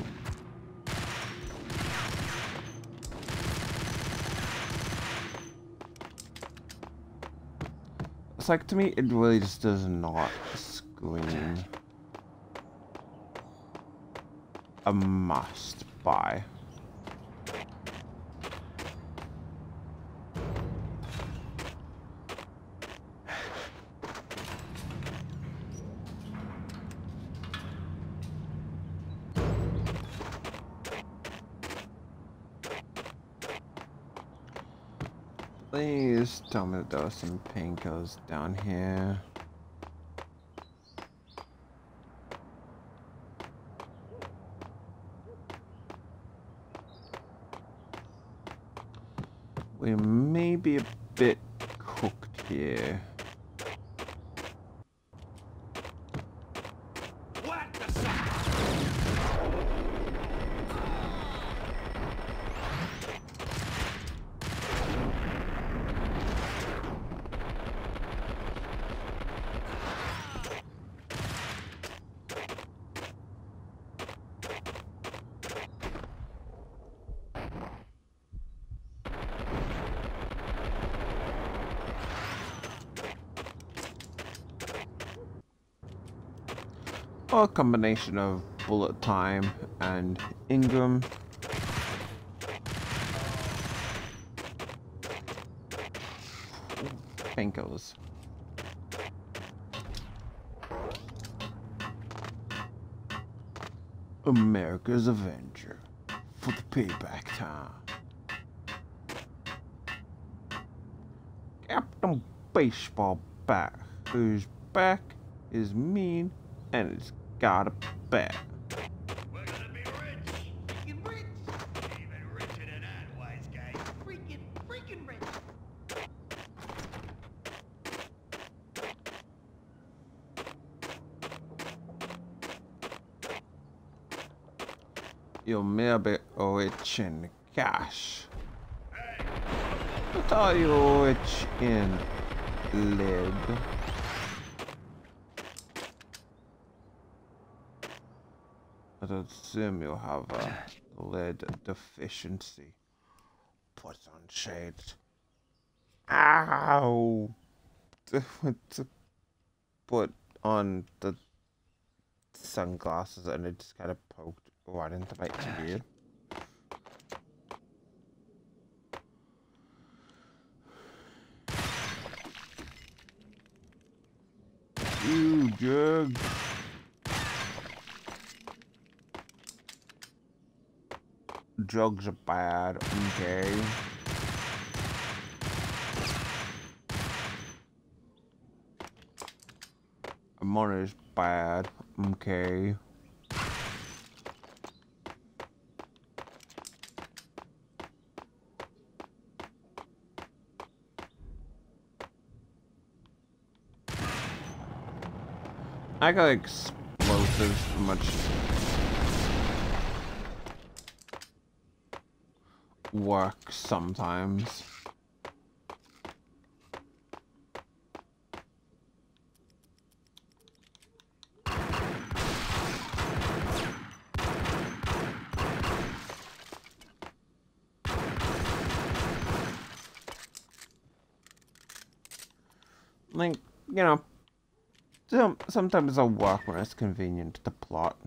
It's like, to me, it really just does not scream a must buy. Please tell me that there are some painkillers down here. We may be a bit cooked here. Or a combination of bullet time and Ingram. Painkillers. America's Avenger for the payback time. Captain Baseball Bat, whose back is mean and it's got a bat. We're gonna be rich. Freaking rich. Even richer than that, wise guy. Freaking rich. You may be rich in cash. But are you rich in lead? I'd assume you have a lead deficiency. put on shades. Ow! To put on the sunglasses and it just kind of poked right into my ear. You jug. Drugs are bad, okay. Money is bad, okay. I got explosives much work sometimes. Like, you know, sometimes I'll work when it's convenient to plot.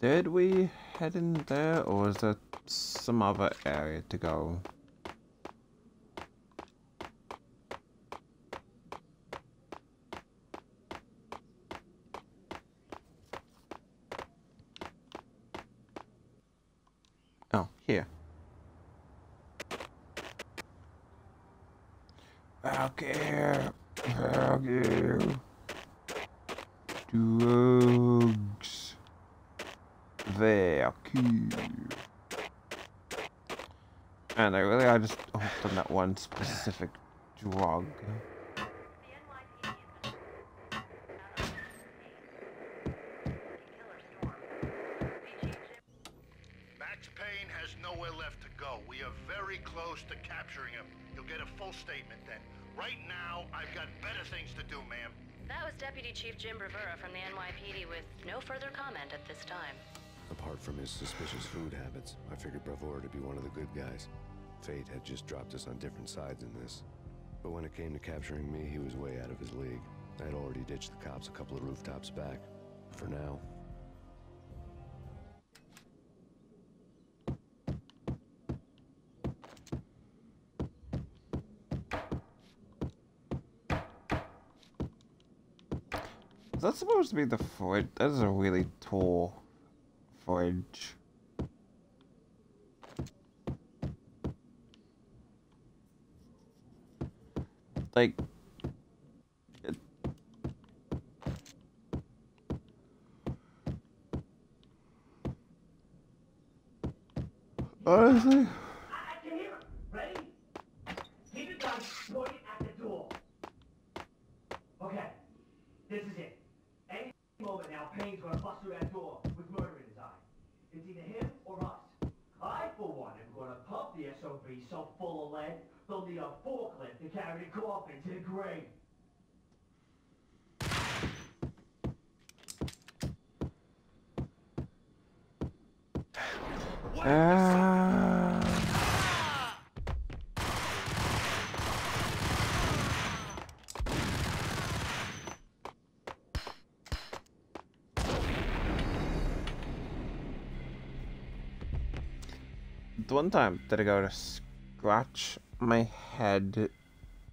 Did we head in there, or is there some other area to go? Oh, here. Back here. Back here. Drugs. Vacuum. And I just hooked on that one specific drug. Max Payne has nowhere left to go. We are very close to capturing him. You'll get a full statement then. Right now, I've got better things to do, ma'am. That was Deputy Chief Jim Rivera from the NYPD with no further comment at this time. Apart from his suspicious food habits, I figured Bravura to be one of the good guys. Fate had just dropped us on different sides in this. But when it came to capturing me, he was way out of his league. I had already ditched the cops a couple of rooftops back. For now. Is that supposed to be the fridge? That is a really tall fridge. Like, honestly, I can hear him. Ready? Keep your guns pointed at the door. Okay, this is it. Any moment now, Payne's gonna bust through that door with murder in his eye. It's either him or us. I, for one, am gonna pump the SOB so full of lead, they'll need a forklift to carry the coffin to the grave. the one time that I go to scratch my head,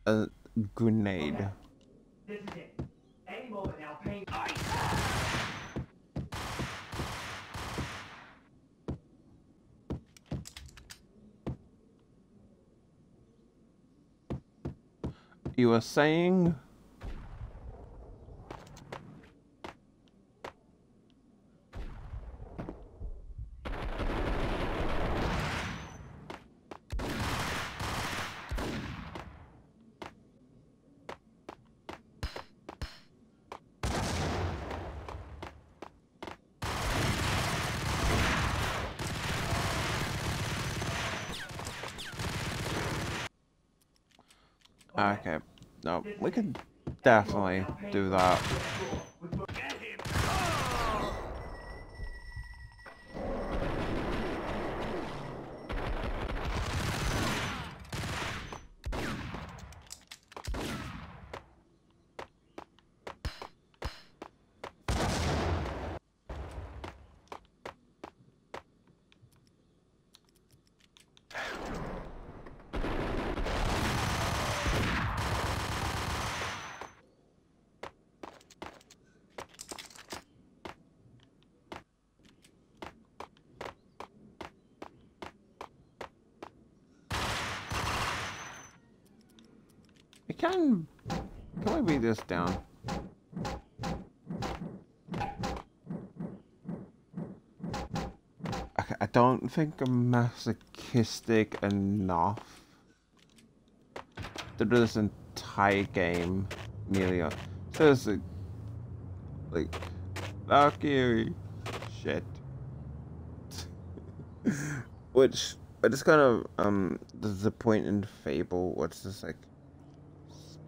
a grenade. Okay. This is it. Any moment now, Payne. You were saying? Okay, no, we can definitely do that. Can we beat this down? Okay, I don't think I'm masochistic enough to do this entire game nearly. Seriously, like Valkyrie, shit. Which it's kind of there's a point in Fable what's this like?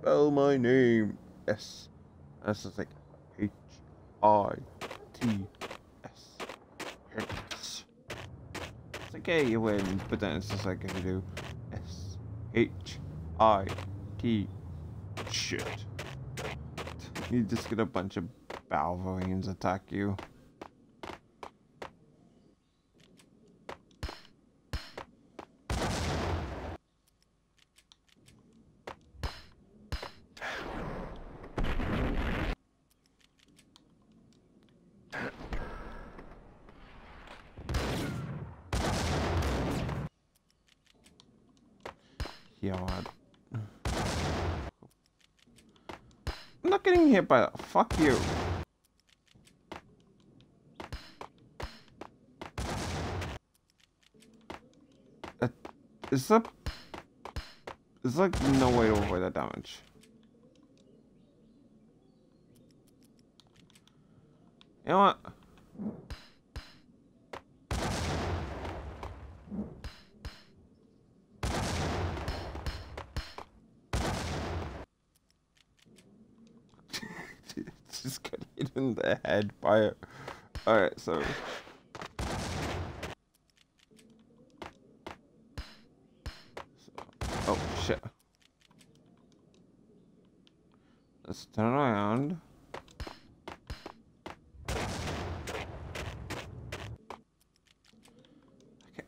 Spell my name. S. And it's just like H-I-T-S. Hits. It's like, yeah, you win, but then it's just like if you do S-H-I-T. Shit. You just get a bunch of Balverines attack you. I'm not getting hit by that. Fuck you. It's like no way to avoid that damage. You know what? Just got hit in the head by it. Alright, so. Oh, shit. Let's turn around. Okay,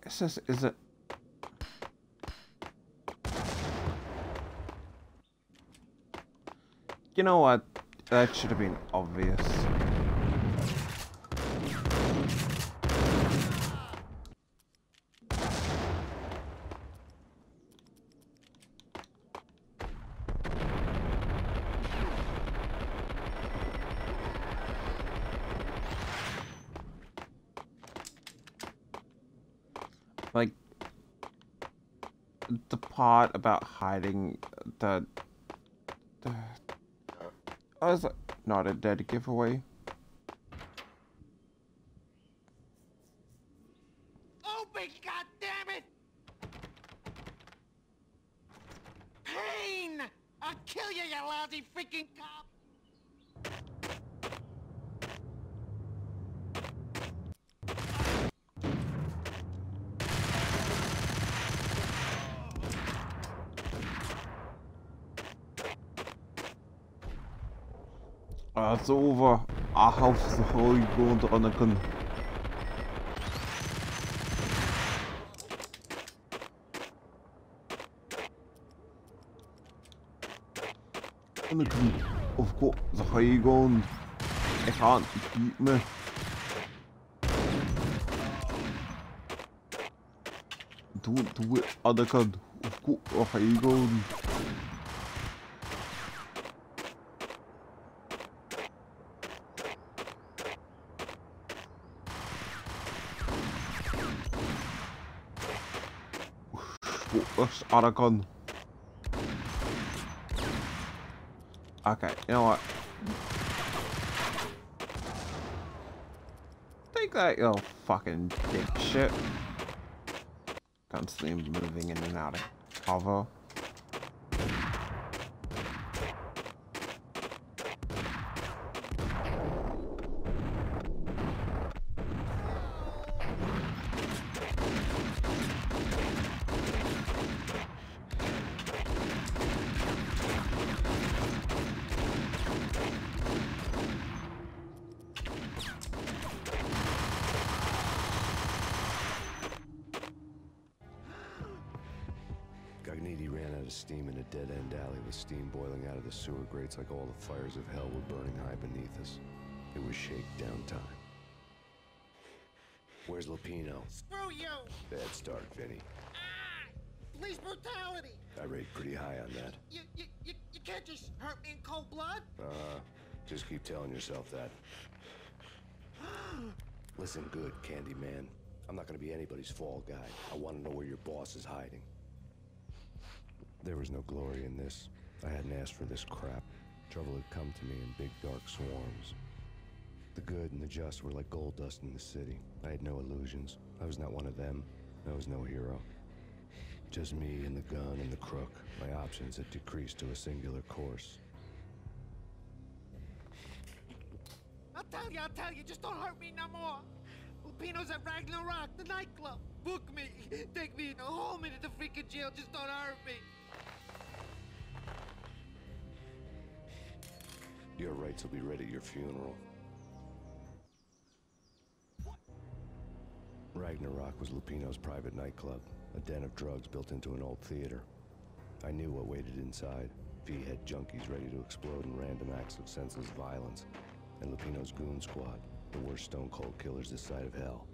it says, is it? You know what? That should have been obvious. Like, the part about hiding the I was like, not a dead giveaway. Open, goddammit! Payne! I'll kill you, you lousy freaking cop! It's over. I have the high ground, Anakin. Anakin, I've got the high ground. You can't beat me. Don't do it, Anakin. I've got the high ground. This Anakin. Okay, you know what? Take that, you little fucking dick shit. Constantly moving in and out of cover. of steam in a dead-end alley with steam boiling out of the sewer grates like all the fires of hell were burning high beneath us. It was shakedown time. Where's Lupino? Screw you! Bad start, Vinny. Police brutality! I rate pretty high on that. You can't just hurt me in cold blood? Just keep telling yourself that. Listen good, Candyman. I'm not gonna be anybody's fall guy. I want to know where your boss is hiding. There was no glory in this. I hadn't asked for this crap. Trouble had come to me in big dark swarms. The good and the just were like gold dust in the city. I had no illusions. I was not one of them. I was no hero. Just me and the gun and the crook. My options had decreased to a singular course. I'll tell you, just don't hurt me no more. Lupino's at Ragnarok, the nightclub. Book me, take me, hold me to the freaking jail, just don't hurt me. Your rights will be ready at your funeral. Ragnarok was Lupino's private nightclub, a den of drugs built into an old theater. I knew what waited inside. V-head junkies ready to explode in random acts of senseless violence. And Lupino's goon squad, the worst stone-cold killers this side of hell.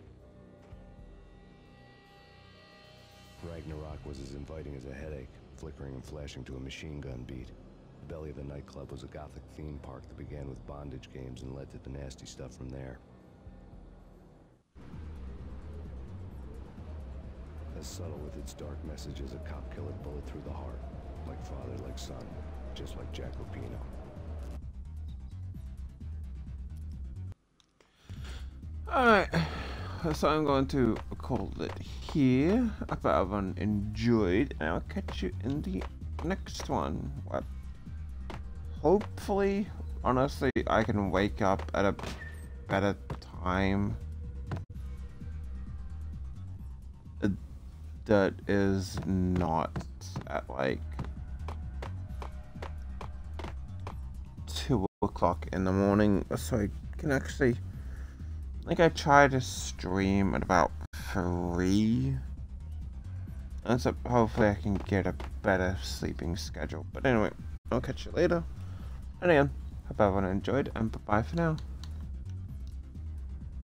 Ragnarok was as inviting as a headache, flickering and flashing to a machine gun beat. The belly of the nightclub was a gothic theme park that began with bondage games and led to the nasty stuff from there. As subtle with its dark message as a cop-killer bullet through the heart. Like father, like son. Just like Jack Lupino. Alright, so I'm going to call it here. I hope everyone enjoyed, and I'll catch you in the next one. What? Hopefully, honestly, I can wake up at a better time. That is not at like 2 o'clock in the morning, so I can actually, like, I try to stream at about 3, and so hopefully I can get a better sleeping schedule. But anyway, I'll catch you later, and again, hope everyone enjoyed, and bye-bye for now.